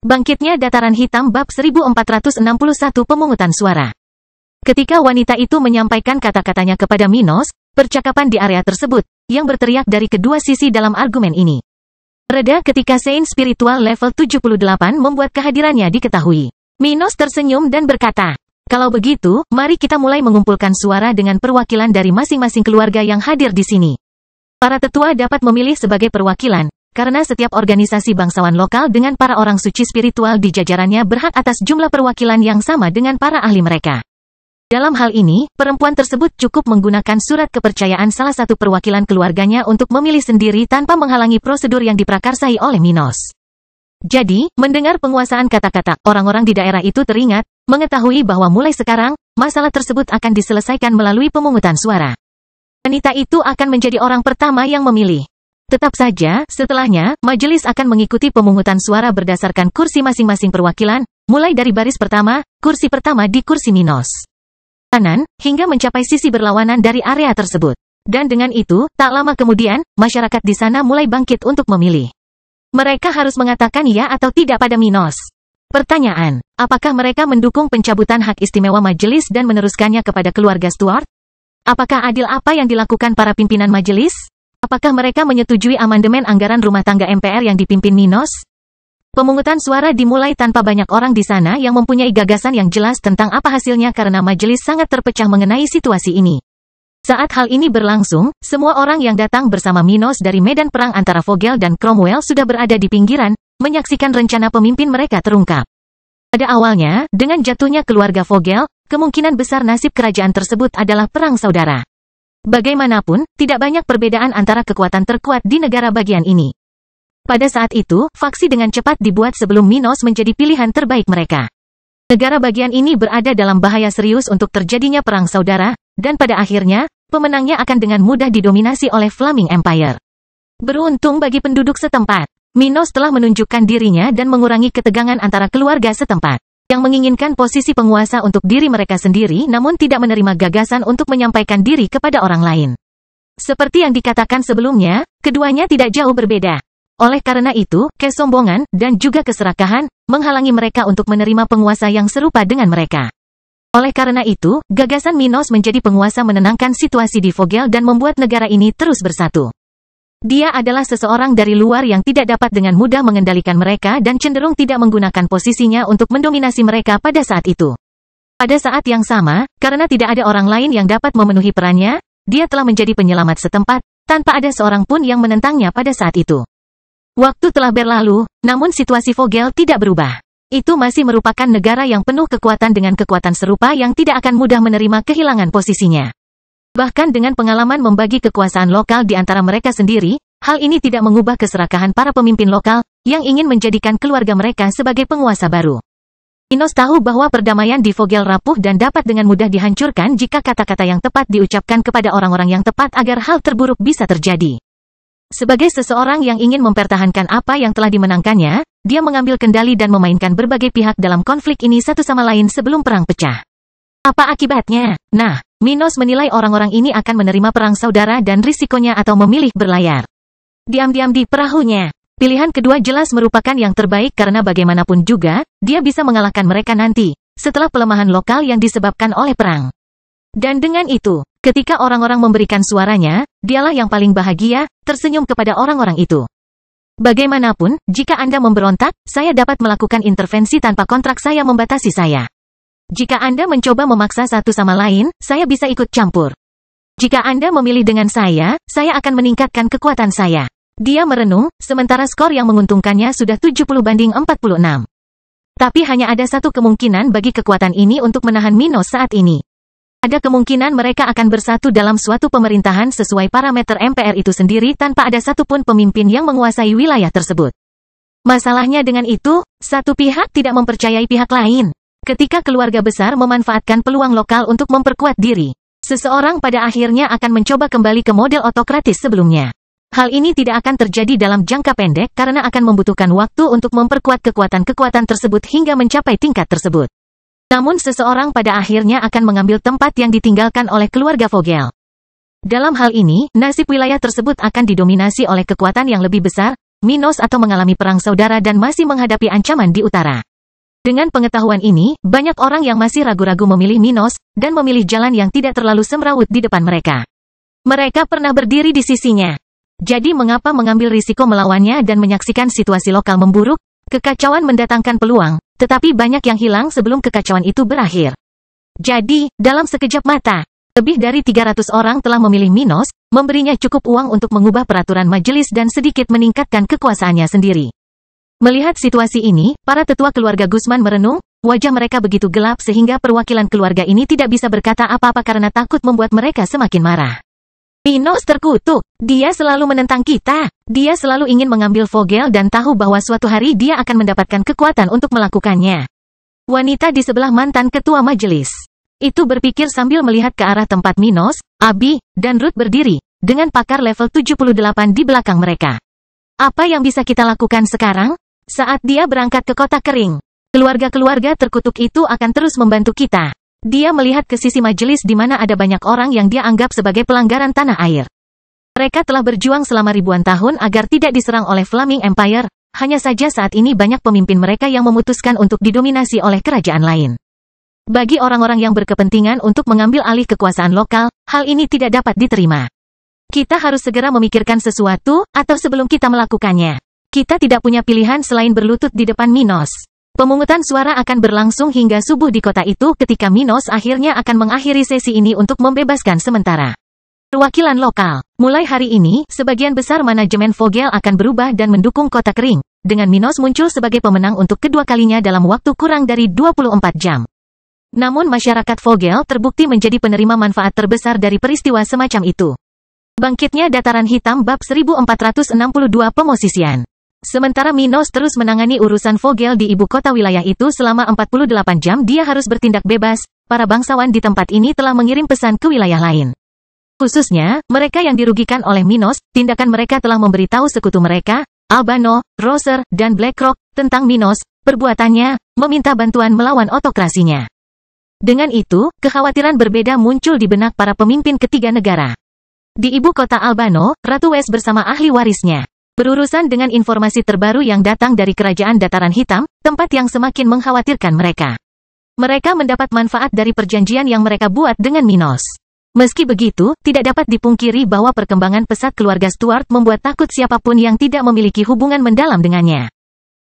Bangkitnya Dataran Hitam bab 1461 pemungutan suara. Ketika wanita itu menyampaikan kata-katanya kepada Minos, percakapan di area tersebut, yang berteriak dari kedua sisi dalam argumen ini, reda ketika Saint Spiritual level 78 membuat kehadirannya diketahui. Minos tersenyum dan berkata, "Kalau begitu, mari kita mulai mengumpulkan suara dengan perwakilan dari masing-masing keluarga yang hadir di sini. Para tetua dapat memilih sebagai perwakilan, karena setiap organisasi bangsawan lokal dengan para orang suci spiritual di jajarannya berhak atas jumlah perwakilan yang sama dengan para ahli mereka. Dalam hal ini, perempuan tersebut cukup menggunakan surat kepercayaan salah satu perwakilan keluarganya untuk memilih sendiri tanpa menghalangi prosedur yang diprakarsai oleh Minos." Jadi, mendengar penguasaan kata-kata, orang-orang di daerah itu teringat, mengetahui bahwa mulai sekarang, masalah tersebut akan diselesaikan melalui pemungutan suara. Wanita itu akan menjadi orang pertama yang memilih. Tetap saja, setelahnya, majelis akan mengikuti pemungutan suara berdasarkan kursi masing-masing perwakilan, mulai dari baris pertama, kursi pertama di kursi Minos kanan, hingga mencapai sisi berlawanan dari area tersebut. Dan dengan itu, tak lama kemudian, masyarakat di sana mulai bangkit untuk memilih. Mereka harus mengatakan ya atau tidak pada Minos. Pertanyaan, apakah mereka mendukung pencabutan hak istimewa majelis dan meneruskannya kepada keluarga Stuart? Apakah adil apa yang dilakukan para pimpinan majelis? Apakah mereka menyetujui amandemen anggaran rumah tangga MPR yang dipimpin Minos? Pemungutan suara dimulai tanpa banyak orang di sana yang mempunyai gagasan yang jelas tentang apa hasilnya karena majelis sangat terpecah mengenai situasi ini. Saat hal ini berlangsung, semua orang yang datang bersama Minos dari medan perang antara Vogel dan Cromwell sudah berada di pinggiran, menyaksikan rencana pemimpin mereka terungkap. Pada awalnya, dengan jatuhnya keluarga Vogel, kemungkinan besar nasib kerajaan tersebut adalah perang saudara. Bagaimanapun, tidak banyak perbedaan antara kekuatan terkuat di negara bagian ini. Pada saat itu, faksi dengan cepat dibuat sebelum Minos menjadi pilihan terbaik mereka. Negara bagian ini berada dalam bahaya serius untuk terjadinya perang saudara, dan pada akhirnya, pemenangnya akan dengan mudah didominasi oleh Flaming Empire. Beruntung bagi penduduk setempat, Minos telah menunjukkan dirinya dan mengurangi ketegangan antara keluarga setempat yang menginginkan posisi penguasa untuk diri mereka sendiri namun tidak menerima gagasan untuk menyampaikan diri kepada orang lain. Seperti yang dikatakan sebelumnya, keduanya tidak jauh berbeda. Oleh karena itu, kesombongan dan juga keserakahan menghalangi mereka untuk menerima penguasa yang serupa dengan mereka. Oleh karena itu, gagasan Minos menjadi penguasa menenangkan situasi di Vogel dan membuat negara ini terus bersatu. Dia adalah seseorang dari luar yang tidak dapat dengan mudah mengendalikan mereka dan cenderung tidak menggunakan posisinya untuk mendominasi mereka pada saat itu. Pada saat yang sama, karena tidak ada orang lain yang dapat memenuhi perannya, dia telah menjadi penyelamat setempat, tanpa ada seorang pun yang menentangnya pada saat itu. Waktu telah berlalu, namun situasi Vogel tidak berubah. Itu masih merupakan negara yang penuh kekuatan dengan kekuatan serupa yang tidak akan mudah menerima kehilangan posisinya. Bahkan dengan pengalaman membagi kekuasaan lokal di antara mereka sendiri, hal ini tidak mengubah keserakahan para pemimpin lokal yang ingin menjadikan keluarga mereka sebagai penguasa baru. Minos tahu bahwa perdamaian di Vogel rapuh dan dapat dengan mudah dihancurkan jika kata-kata yang tepat diucapkan kepada orang-orang yang tepat agar hal terburuk bisa terjadi. Sebagai seseorang yang ingin mempertahankan apa yang telah dimenangkannya, dia mengambil kendali dan memainkan berbagai pihak dalam konflik ini satu sama lain sebelum perang pecah. Apa akibatnya? Nah, Minos menilai orang-orang ini akan menerima perang saudara dan risikonya atau memilih berlayar. Diam-diam di perahunya. Pilihan kedua jelas merupakan yang terbaik karena bagaimanapun juga, dia bisa mengalahkan mereka nanti, setelah pelemahan lokal yang disebabkan oleh perang. Dan dengan itu, ketika orang-orang memberikan suaranya, dialah yang paling bahagia, tersenyum kepada orang-orang itu. Bagaimanapun, jika Anda memberontak, saya dapat melakukan intervensi tanpa kontrak saya membatasi saya. Jika Anda mencoba memaksa satu sama lain, saya bisa ikut campur. Jika Anda memilih dengan saya akan meningkatkan kekuatan saya. Dia merenung, sementara skor yang menguntungkannya sudah 70-46. Tapi hanya ada satu kemungkinan bagi kekuatan ini untuk menahan Minos saat ini. Ada kemungkinan mereka akan bersatu dalam suatu pemerintahan sesuai parameter MPR itu sendiri tanpa ada satupun pemimpin yang menguasai wilayah tersebut. Masalahnya dengan itu, satu pihak tidak mempercayai pihak lain. Ketika keluarga besar memanfaatkan peluang lokal untuk memperkuat diri, seseorang pada akhirnya akan mencoba kembali ke model otokratis sebelumnya. Hal ini tidak akan terjadi dalam jangka pendek karena akan membutuhkan waktu untuk memperkuat kekuatan-kekuatan tersebut hingga mencapai tingkat tersebut. Namun seseorang pada akhirnya akan mengambil tempat yang ditinggalkan oleh keluarga Vogel. Dalam hal ini, nasib wilayah tersebut akan didominasi oleh kekuatan yang lebih besar, Minos atau mengalami perang saudara dan masih menghadapi ancaman di utara. Dengan pengetahuan ini, banyak orang yang masih ragu-ragu memilih Minos, dan memilih jalan yang tidak terlalu semrawut di depan mereka. Mereka pernah berdiri di sisinya. Jadi mengapa mengambil risiko melawannya dan menyaksikan situasi lokal memburuk? Kekacauan mendatangkan peluang, tetapi banyak yang hilang sebelum kekacauan itu berakhir. Jadi, dalam sekejap mata, lebih dari 300 orang telah memilih Minos, memberinya cukup uang untuk mengubah peraturan majelis dan sedikit meningkatkan kekuasaannya sendiri. Melihat situasi ini, para tetua keluarga Guzman merenung, wajah mereka begitu gelap sehingga perwakilan keluarga ini tidak bisa berkata apa-apa karena takut membuat mereka semakin marah. Minos terkutuk, dia selalu menentang kita, dia selalu ingin mengambil Vogel dan tahu bahwa suatu hari dia akan mendapatkan kekuatan untuk melakukannya. Wanita di sebelah mantan ketua majelis itu berpikir sambil melihat ke arah tempat Minos, Abi, dan Ruth berdiri, dengan pakar level 78 di belakang mereka. Apa yang bisa kita lakukan sekarang? Saat dia berangkat ke kota kering, keluarga-keluarga terkutuk itu akan terus membantu kita. Dia melihat ke sisi majelis di mana ada banyak orang yang dia anggap sebagai pelanggaran tanah air. Mereka telah berjuang selama ribuan tahun agar tidak diserang oleh Flaming Empire, hanya saja saat ini banyak pemimpin mereka yang memutuskan untuk didominasi oleh kerajaan lain. Bagi orang-orang yang berkepentingan untuk mengambil alih kekuasaan lokal, hal ini tidak dapat diterima. Kita harus segera memikirkan sesuatu, atau sebelum kita melakukannya. Kita tidak punya pilihan selain berlutut di depan Minos. Pemungutan suara akan berlangsung hingga subuh di kota itu ketika Minos akhirnya akan mengakhiri sesi ini untuk membebaskan sementara perwakilan lokal. Mulai hari ini, sebagian besar manajemen Vogel akan berubah dan mendukung kota kering, dengan Minos muncul sebagai pemenang untuk kedua kalinya dalam waktu kurang dari 24 jam. Namun masyarakat Vogel terbukti menjadi penerima manfaat terbesar dari peristiwa semacam itu. Bangkitnya Dataran Hitam bab 1462 pemosisian. Sementara Minos terus menangani urusan Vogel di ibu kota wilayah itu selama 48 jam dia harus bertindak bebas, para bangsawan di tempat ini telah mengirim pesan ke wilayah lain. Khususnya, mereka yang dirugikan oleh Minos, tindakan mereka telah memberitahu sekutu mereka, Albano, Roser, dan BlackRock, tentang Minos, perbuatannya, meminta bantuan melawan otokrasinya. Dengan itu, kekhawatiran berbeda muncul di benak para pemimpin ketiga negara. Di ibu kota Albano, Ratu West bersama ahli warisnya berurusan dengan informasi terbaru yang datang dari Kerajaan Dataran Hitam, tempat yang semakin mengkhawatirkan mereka. Mereka mendapat manfaat dari perjanjian yang mereka buat dengan Minos. Meski begitu, tidak dapat dipungkiri bahwa perkembangan pesat keluarga Stuart membuat takut siapapun yang tidak memiliki hubungan mendalam dengannya.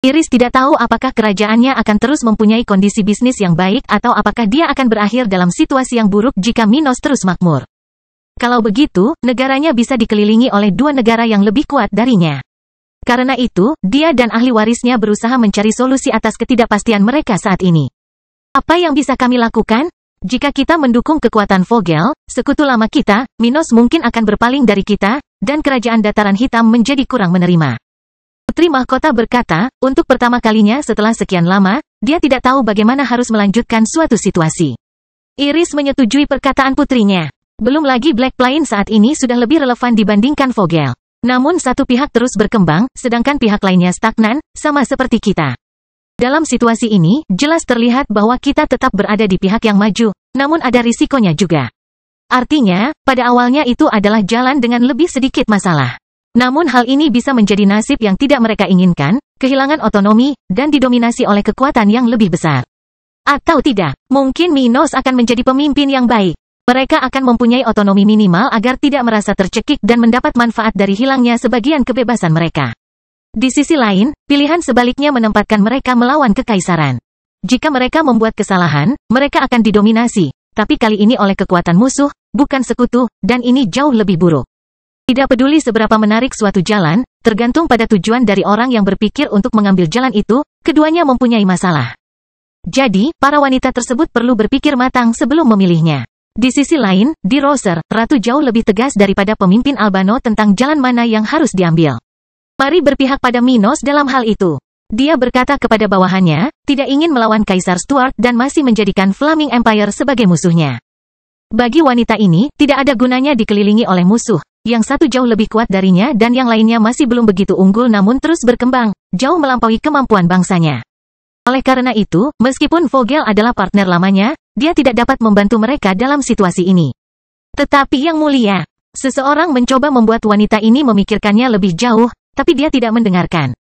Iris tidak tahu apakah kerajaannya akan terus mempunyai kondisi bisnis yang baik atau apakah dia akan berakhir dalam situasi yang buruk jika Minos terus makmur. Kalau begitu, negaranya bisa dikelilingi oleh dua negara yang lebih kuat darinya. Karena itu, dia dan ahli warisnya berusaha mencari solusi atas ketidakpastian mereka saat ini. Apa yang bisa kami lakukan? Jika kita mendukung kekuatan Vogel, sekutu lama kita, Minos mungkin akan berpaling dari kita, dan kerajaan Dataran Hitam menjadi kurang menerima. Putri Mahkota berkata, untuk pertama kalinya setelah sekian lama, dia tidak tahu bagaimana harus melanjutkan suatu situasi. Iris menyetujui perkataan putrinya. Belum lagi Black Plain saat ini sudah lebih relevan dibandingkan Vogel. Namun satu pihak terus berkembang, sedangkan pihak lainnya stagnan, sama seperti kita. Dalam situasi ini, jelas terlihat bahwa kita tetap berada di pihak yang maju, namun ada risikonya juga. Artinya, pada awalnya itu adalah jalan dengan lebih sedikit masalah. Namun hal ini bisa menjadi nasib yang tidak mereka inginkan, kehilangan otonomi, dan didominasi oleh kekuatan yang lebih besar. Atau tidak, mungkin Minos akan menjadi pemimpin yang baik. Mereka akan mempunyai otonomi minimal agar tidak merasa tercekik dan mendapat manfaat dari hilangnya sebagian kebebasan mereka. Di sisi lain, pilihan sebaliknya menempatkan mereka melawan kekaisaran. Jika mereka membuat kesalahan, mereka akan didominasi, tapi kali ini oleh kekuatan musuh, bukan sekutu, dan ini jauh lebih buruk. Tidak peduli seberapa menarik suatu jalan, tergantung pada tujuan dari orang yang berpikir untuk mengambil jalan itu, keduanya mempunyai masalah. Jadi, para wanita tersebut perlu berpikir matang sebelum memilihnya. Di sisi lain, di Roser, Ratu jauh lebih tegas daripada pemimpin Albano tentang jalan mana yang harus diambil. Mari berpihak pada Minos dalam hal itu. Dia berkata kepada bawahannya, tidak ingin melawan Kaisar Stuart dan masih menjadikan Flaming Empire sebagai musuhnya. Bagi wanita ini, tidak ada gunanya dikelilingi oleh musuh, yang satu jauh lebih kuat darinya dan yang lainnya masih belum begitu unggul namun terus berkembang, jauh melampaui kemampuan bangsanya. Oleh karena itu, meskipun Vogel adalah partner lamanya, dia tidak dapat membantu mereka dalam situasi ini. Tetapi yang mulia, seseorang mencoba membuat wanita ini memikirkannya lebih jauh, tapi dia tidak mendengarkan.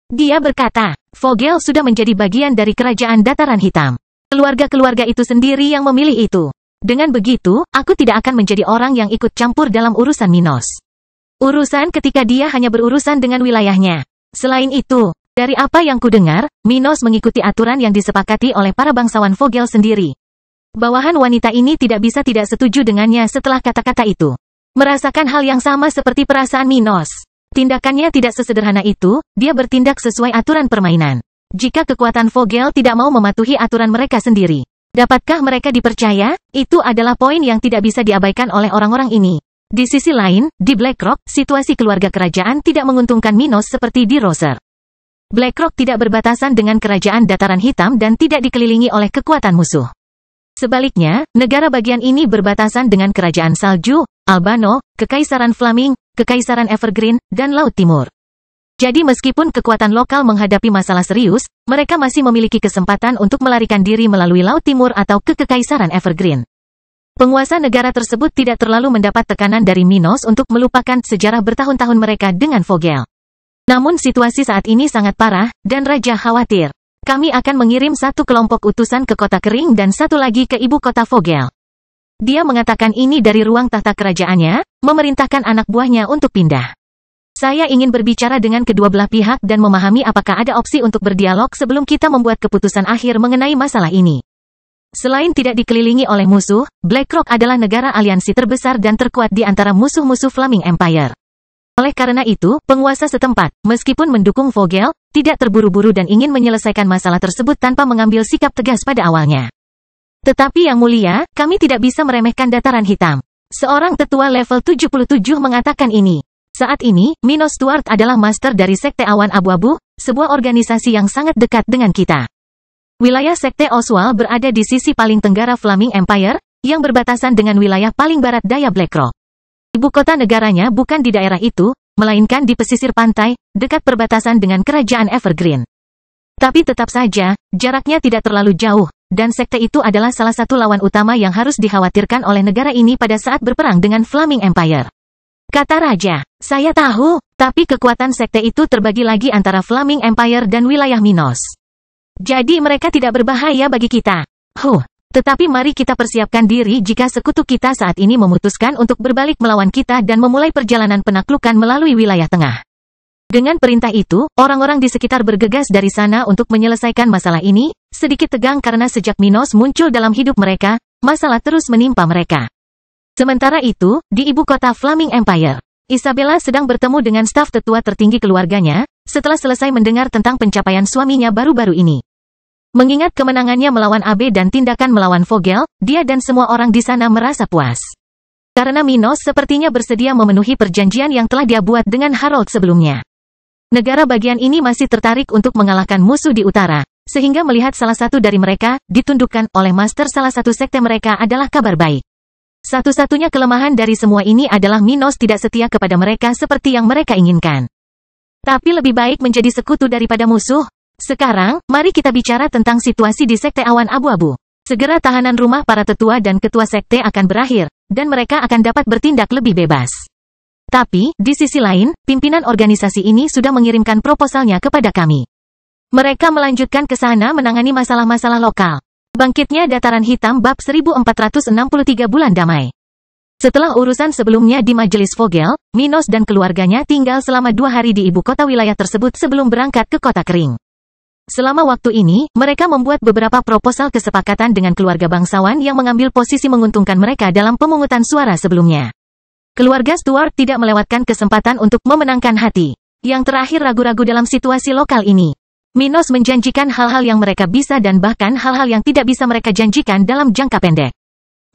Dia berkata, Vogel sudah menjadi bagian dari kerajaan dataran hitam. Keluarga-keluarga itu sendiri yang memilih itu. Dengan begitu, aku tidak akan menjadi orang yang ikut campur dalam urusan Minos. Urusan ketika dia hanya berurusan dengan wilayahnya. Selain itu, dari apa yang kudengar, Minos mengikuti aturan yang disepakati oleh para bangsawan Vogel sendiri. Bawahan wanita ini tidak bisa tidak setuju dengannya setelah kata-kata itu. Merasakan hal yang sama seperti perasaan Minos. Tindakannya tidak sesederhana itu, dia bertindak sesuai aturan permainan. Jika kekuatan Vogel tidak mau mematuhi aturan mereka sendiri, dapatkah mereka dipercaya? Itu adalah poin yang tidak bisa diabaikan oleh orang-orang ini. Di sisi lain, di Blackrock, situasi keluarga kerajaan tidak menguntungkan Minos seperti di Roser. Blackrock tidak berbatasan dengan kerajaan dataran hitam dan tidak dikelilingi oleh kekuatan musuh. Sebaliknya, negara bagian ini berbatasan dengan kerajaan salju, Albano, Kekaisaran Flaming, Kekaisaran Evergreen, dan Laut Timur. Jadi meskipun kekuatan lokal menghadapi masalah serius, mereka masih memiliki kesempatan untuk melarikan diri melalui Laut Timur atau ke Kekaisaran Evergreen. Penguasa negara tersebut tidak terlalu mendapat tekanan dari Minos untuk melupakan sejarah bertahun-tahun mereka dengan Vogel. Namun situasi saat ini sangat parah, dan Raja khawatir. Kami akan mengirim satu kelompok utusan ke kota kering dan satu lagi ke ibu kota Vogel. Dia mengatakan ini dari ruang tahta kerajaannya, memerintahkan anak buahnya untuk pindah. Saya ingin berbicara dengan kedua belah pihak dan memahami apakah ada opsi untuk berdialog sebelum kita membuat keputusan akhir mengenai masalah ini. Selain tidak dikelilingi oleh musuh, Blackrock adalah negara aliansi terbesar dan terkuat di antara musuh-musuh Flaming Empire. Oleh karena itu, penguasa setempat, meskipun mendukung Vogel, tidak terburu-buru dan ingin menyelesaikan masalah tersebut tanpa mengambil sikap tegas pada awalnya. Tetapi yang mulia, kami tidak bisa meremehkan dataran hitam. Seorang tetua level 77 mengatakan ini. Saat ini, Minos Stuart adalah master dari Sekte Awan Abu-Abu, sebuah organisasi yang sangat dekat dengan kita. Wilayah Sekte Oswald berada di sisi paling tenggara Flaming Empire, yang berbatasan dengan wilayah paling barat daya Blackrock. Ibu kota negaranya bukan di daerah itu, melainkan di pesisir pantai, dekat perbatasan dengan kerajaan Evergreen. Tapi tetap saja, jaraknya tidak terlalu jauh. Dan sekte itu adalah salah satu lawan utama yang harus dikhawatirkan oleh negara ini pada saat berperang dengan Flaming Empire. Kata Raja, saya tahu, tapi kekuatan sekte itu terbagi lagi antara Flaming Empire dan wilayah Minos. Jadi mereka tidak berbahaya bagi kita. Tetapi mari kita persiapkan diri jika sekutu kita saat ini memutuskan untuk berbalik melawan kita dan memulai perjalanan penaklukan melalui wilayah tengah. Dengan perintah itu, orang-orang di sekitar bergegas dari sana untuk menyelesaikan masalah ini, sedikit tegang karena sejak Minos muncul dalam hidup mereka, masalah terus menimpa mereka. Sementara itu, di ibu kota Flaming Empire, Isabella sedang bertemu dengan staf tetua tertinggi keluarganya, setelah selesai mendengar tentang pencapaian suaminya baru-baru ini. Mengingat kemenangannya melawan Abe dan tindakan melawan Vogel, dia dan semua orang di sana merasa puas. Karena Minos sepertinya bersedia memenuhi perjanjian yang telah dia buat dengan Harold sebelumnya. Negara bagian ini masih tertarik untuk mengalahkan musuh di utara, sehingga melihat salah satu dari mereka ditundukkan oleh master salah satu sekte mereka adalah kabar baik. Satu-satunya kelemahan dari semua ini adalah Minos tidak setia kepada mereka seperti yang mereka inginkan. Tapi lebih baik menjadi sekutu daripada musuh. Sekarang, mari kita bicara tentang situasi di Sekte Awan Abu-Abu. Segera tahanan rumah para tetua dan ketua sekte akan berakhir, dan mereka akan dapat bertindak lebih bebas. Tapi, di sisi lain, pimpinan organisasi ini sudah mengirimkan proposalnya kepada kami. Mereka melanjutkan ke sana menangani masalah-masalah lokal. Bangkitnya Dataran Hitam Bab 1463 Bulan Damai. Setelah urusan sebelumnya di Majelis Vogel, Minos dan keluarganya tinggal selama 2 hari di ibu kota wilayah tersebut sebelum berangkat ke kota kering. Selama waktu ini, mereka membuat beberapa proposal kesepakatan dengan keluarga bangsawan yang mengambil posisi menguntungkan mereka dalam pemungutan suara sebelumnya. Keluarga Stuart tidak melewatkan kesempatan untuk memenangkan hati. Yang terakhir ragu-ragu dalam situasi lokal ini. Minos menjanjikan hal-hal yang mereka bisa dan bahkan hal-hal yang tidak bisa mereka janjikan dalam jangka pendek.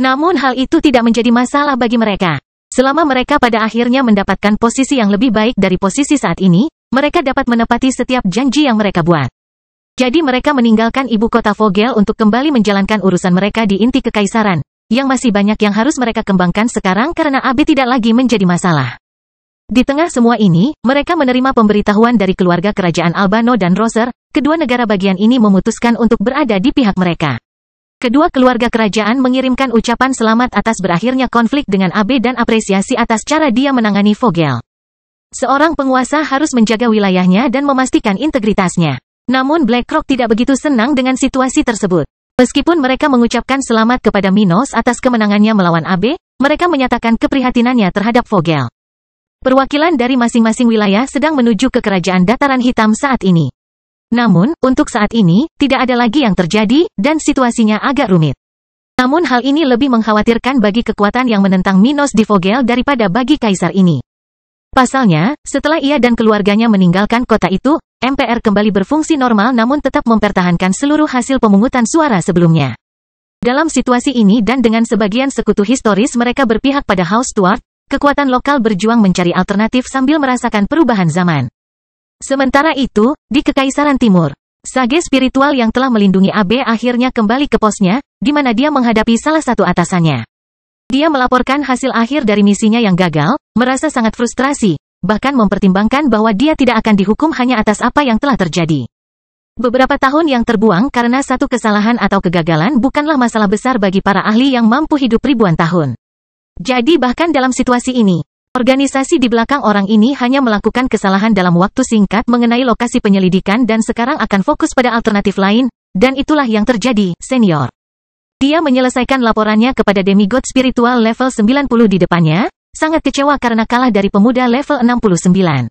Namun hal itu tidak menjadi masalah bagi mereka. Selama mereka pada akhirnya mendapatkan posisi yang lebih baik dari posisi saat ini, mereka dapat menepati setiap janji yang mereka buat. Jadi mereka meninggalkan ibu kota Vogel untuk kembali menjalankan urusan mereka di inti kekaisaran. Yang masih banyak yang harus mereka kembangkan sekarang karena Abe tidak lagi menjadi masalah. Di tengah semua ini, mereka menerima pemberitahuan dari keluarga kerajaan Albano dan Roser, kedua negara bagian ini memutuskan untuk berada di pihak mereka. Kedua keluarga kerajaan mengirimkan ucapan selamat atas berakhirnya konflik dengan Abe dan apresiasi atas cara dia menangani Vogel. Seorang penguasa harus menjaga wilayahnya dan memastikan integritasnya. Namun BlackRock tidak begitu senang dengan situasi tersebut. Meskipun mereka mengucapkan selamat kepada Minos atas kemenangannya melawan AB, mereka menyatakan keprihatinannya terhadap Vogel. Perwakilan dari masing-masing wilayah sedang menuju ke Kerajaan Dataran Hitam saat ini. Namun, untuk saat ini, tidak ada lagi yang terjadi, dan situasinya agak rumit. Namun hal ini lebih mengkhawatirkan bagi kekuatan yang menentang Minos di Vogel daripada bagi kaisar ini. Pasalnya, setelah ia dan keluarganya meninggalkan kota itu, MPR kembali berfungsi normal namun tetap mempertahankan seluruh hasil pemungutan suara sebelumnya. Dalam situasi ini dan dengan sebagian sekutu historis mereka berpihak pada House Stuart, kekuatan lokal berjuang mencari alternatif sambil merasakan perubahan zaman. Sementara itu, di Kekaisaran Timur, sage spiritual yang telah melindungi AB akhirnya kembali ke posnya, di mana dia menghadapi salah satu atasannya. Dia melaporkan hasil akhir dari misinya yang gagal, merasa sangat frustrasi, bahkan mempertimbangkan bahwa dia tidak akan dihukum hanya atas apa yang telah terjadi. Beberapa tahun yang terbuang karena satu kesalahan atau kegagalan bukanlah masalah besar bagi para ahli yang mampu hidup ribuan tahun. Jadi bahkan dalam situasi ini, organisasi di belakang orang ini hanya melakukan kesalahan dalam waktu singkat mengenai lokasi penyelidikan dan sekarang akan fokus pada alternatif lain, dan itulah yang terjadi, senior. Dia menyelesaikan laporannya kepada demigod spiritual level 90 di depannya, sangat kecewa karena kalah dari pemuda level 69.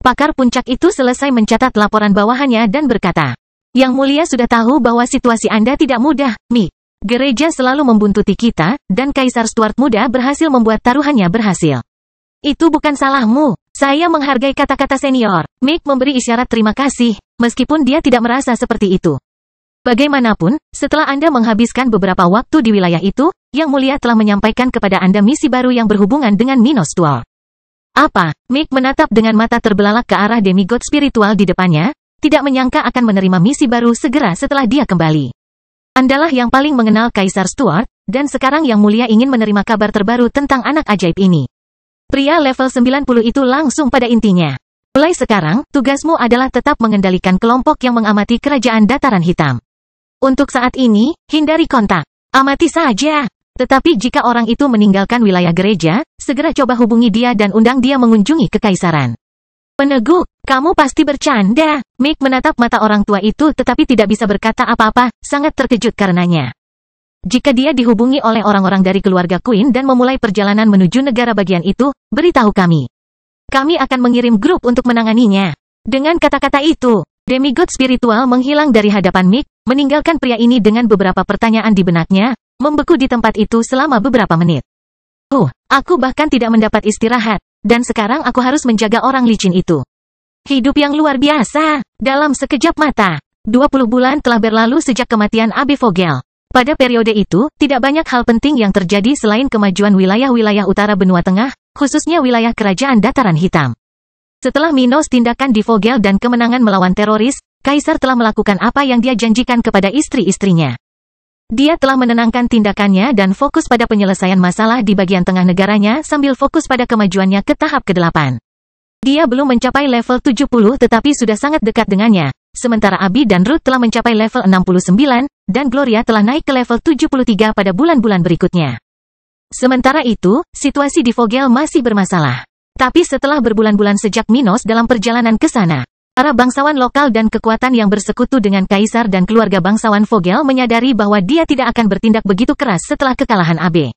Pakar puncak itu selesai mencatat laporan bawahannya dan berkata, "Yang mulia sudah tahu bahwa situasi Anda tidak mudah, Mick. Gereja selalu membuntuti kita, dan Kaisar Stuart muda berhasil membuat taruhannya berhasil. Itu bukan salahmu. Saya menghargai kata-kata senior." Mick memberi isyarat terima kasih, meskipun dia tidak merasa seperti itu. Bagaimanapun, setelah Anda menghabiskan beberapa waktu di wilayah itu, Yang Mulia telah menyampaikan kepada Anda misi baru yang berhubungan dengan Minos Stuart. Apa? Mick menatap dengan mata terbelalak ke arah demigod spiritual di depannya, tidak menyangka akan menerima misi baru segera setelah dia kembali. Andalah yang paling mengenal Kaisar Stuart, dan sekarang Yang Mulia ingin menerima kabar terbaru tentang anak ajaib ini. Pria level 90 itu langsung pada intinya. Mulai sekarang, tugasmu adalah tetap mengendalikan kelompok yang mengamati Kerajaan Dataran Hitam. Untuk saat ini, hindari kontak. Amati saja. Tetapi jika orang itu meninggalkan wilayah gereja, segera coba hubungi dia dan undang dia mengunjungi kekaisaran. Meneguk, kamu pasti bercanda. Mick menatap mata orang tua itu tetapi tidak bisa berkata apa-apa, sangat terkejut karenanya. Jika dia dihubungi oleh orang-orang dari keluarga Queen dan memulai perjalanan menuju negara bagian itu, beritahu kami. Kami akan mengirim grup untuk menanganinya. Dengan kata-kata itu, demigod spiritual menghilang dari hadapan Mick, meninggalkan pria ini dengan beberapa pertanyaan di benaknya, membeku di tempat itu selama beberapa menit. Aku bahkan tidak mendapat istirahat, dan sekarang aku harus menjaga orang licin itu. Hidup yang luar biasa. Dalam sekejap mata, 20 bulan telah berlalu sejak kematian AB Vogel. Pada periode itu, tidak banyak hal penting yang terjadi selain kemajuan wilayah-wilayah utara benua tengah, khususnya wilayah Kerajaan Dataran Hitam. Setelah Minos tindakan di Vogel dan kemenangan melawan teroris, Kaisar telah melakukan apa yang dia janjikan kepada istri-istrinya. Dia telah menenangkan tindakannya dan fokus pada penyelesaian masalah di bagian tengah negaranya sambil fokus pada kemajuannya ke tahap ke-8. Dia belum mencapai level 70 tetapi sudah sangat dekat dengannya. Sementara Abby dan Ruth telah mencapai level 69, dan Gloria telah naik ke level 73 pada bulan-bulan berikutnya. Sementara itu, situasi di Vogel masih bermasalah. Tapi setelah berbulan-bulan sejak Minos dalam perjalanan ke sana, para bangsawan lokal dan kekuatan yang bersekutu dengan Kaisar dan keluarga bangsawan Vogel menyadari bahwa dia tidak akan bertindak begitu keras setelah kekalahan AB.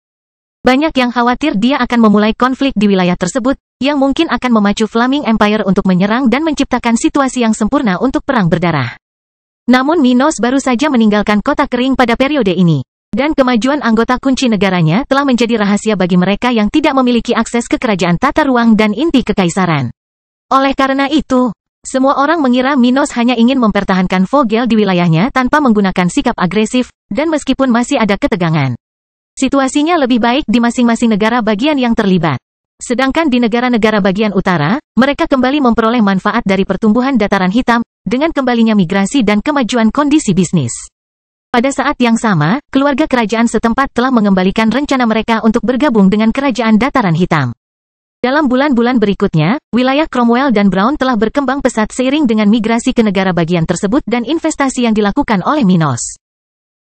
Banyak yang khawatir dia akan memulai konflik di wilayah tersebut, yang mungkin akan memacu Flaming Empire untuk menyerang dan menciptakan situasi yang sempurna untuk perang berdarah. Namun Minos baru saja meninggalkan kota kering pada periode ini, dan kemajuan anggota kunci negaranya telah menjadi rahasia bagi mereka yang tidak memiliki akses ke kerajaan tata ruang dan inti kekaisaran. Oleh karena itu, semua orang mengira Minos hanya ingin mempertahankan Vogel di wilayahnya tanpa menggunakan sikap agresif, dan meskipun masih ada ketegangan, situasinya lebih baik di masing-masing negara bagian yang terlibat. Sedangkan di negara-negara bagian utara, mereka kembali memperoleh manfaat dari pertumbuhan dataran hitam, dengan kembalinya migrasi dan kemajuan kondisi bisnis. Pada saat yang sama, keluarga kerajaan setempat telah mengembalikan rencana mereka untuk bergabung dengan kerajaan dataran hitam. Dalam bulan-bulan berikutnya, wilayah Cromwell dan Brown telah berkembang pesat seiring dengan migrasi ke negara bagian tersebut dan investasi yang dilakukan oleh Minos.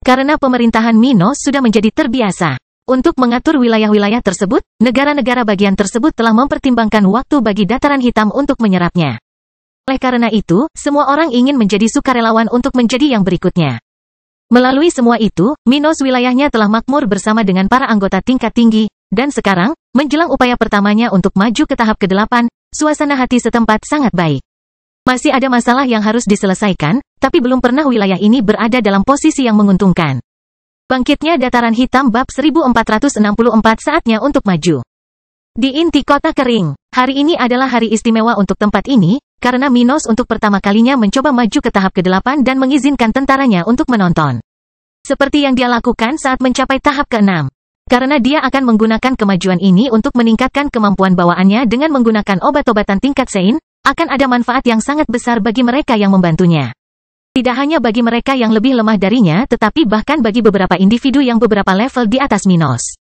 Karena pemerintahan Minos sudah menjadi terbiasa Untuk mengatur wilayah-wilayah tersebut, negara-negara bagian tersebut telah mempertimbangkan waktu bagi dataran hitam untuk menyerapnya. Oleh karena itu, semua orang ingin menjadi sukarelawan untuk menjadi yang berikutnya. Melalui semua itu, Minos wilayahnya telah makmur bersama dengan para anggota tingkat tinggi, dan sekarang, menjelang upaya pertamanya untuk maju ke tahap ke-8, suasana hati setempat sangat baik. Masih ada masalah yang harus diselesaikan, tapi belum pernah wilayah ini berada dalam posisi yang menguntungkan. Bangkitnya dataran hitam bab 1464 saatnya untuk maju. Di inti kota kering, hari ini adalah hari istimewa untuk tempat ini, karena Minos untuk pertama kalinya mencoba maju ke tahap ke-8 dan mengizinkan tentaranya untuk menonton. Seperti yang dia lakukan saat mencapai tahap ke-6. Karena dia akan menggunakan kemajuan ini untuk meningkatkan kemampuan bawaannya dengan menggunakan obat-obatan tingkat Sein, akan ada manfaat yang sangat besar bagi mereka yang membantunya. Tidak hanya bagi mereka yang lebih lemah darinya tetapi bahkan bagi beberapa individu yang beberapa level di atas Minos.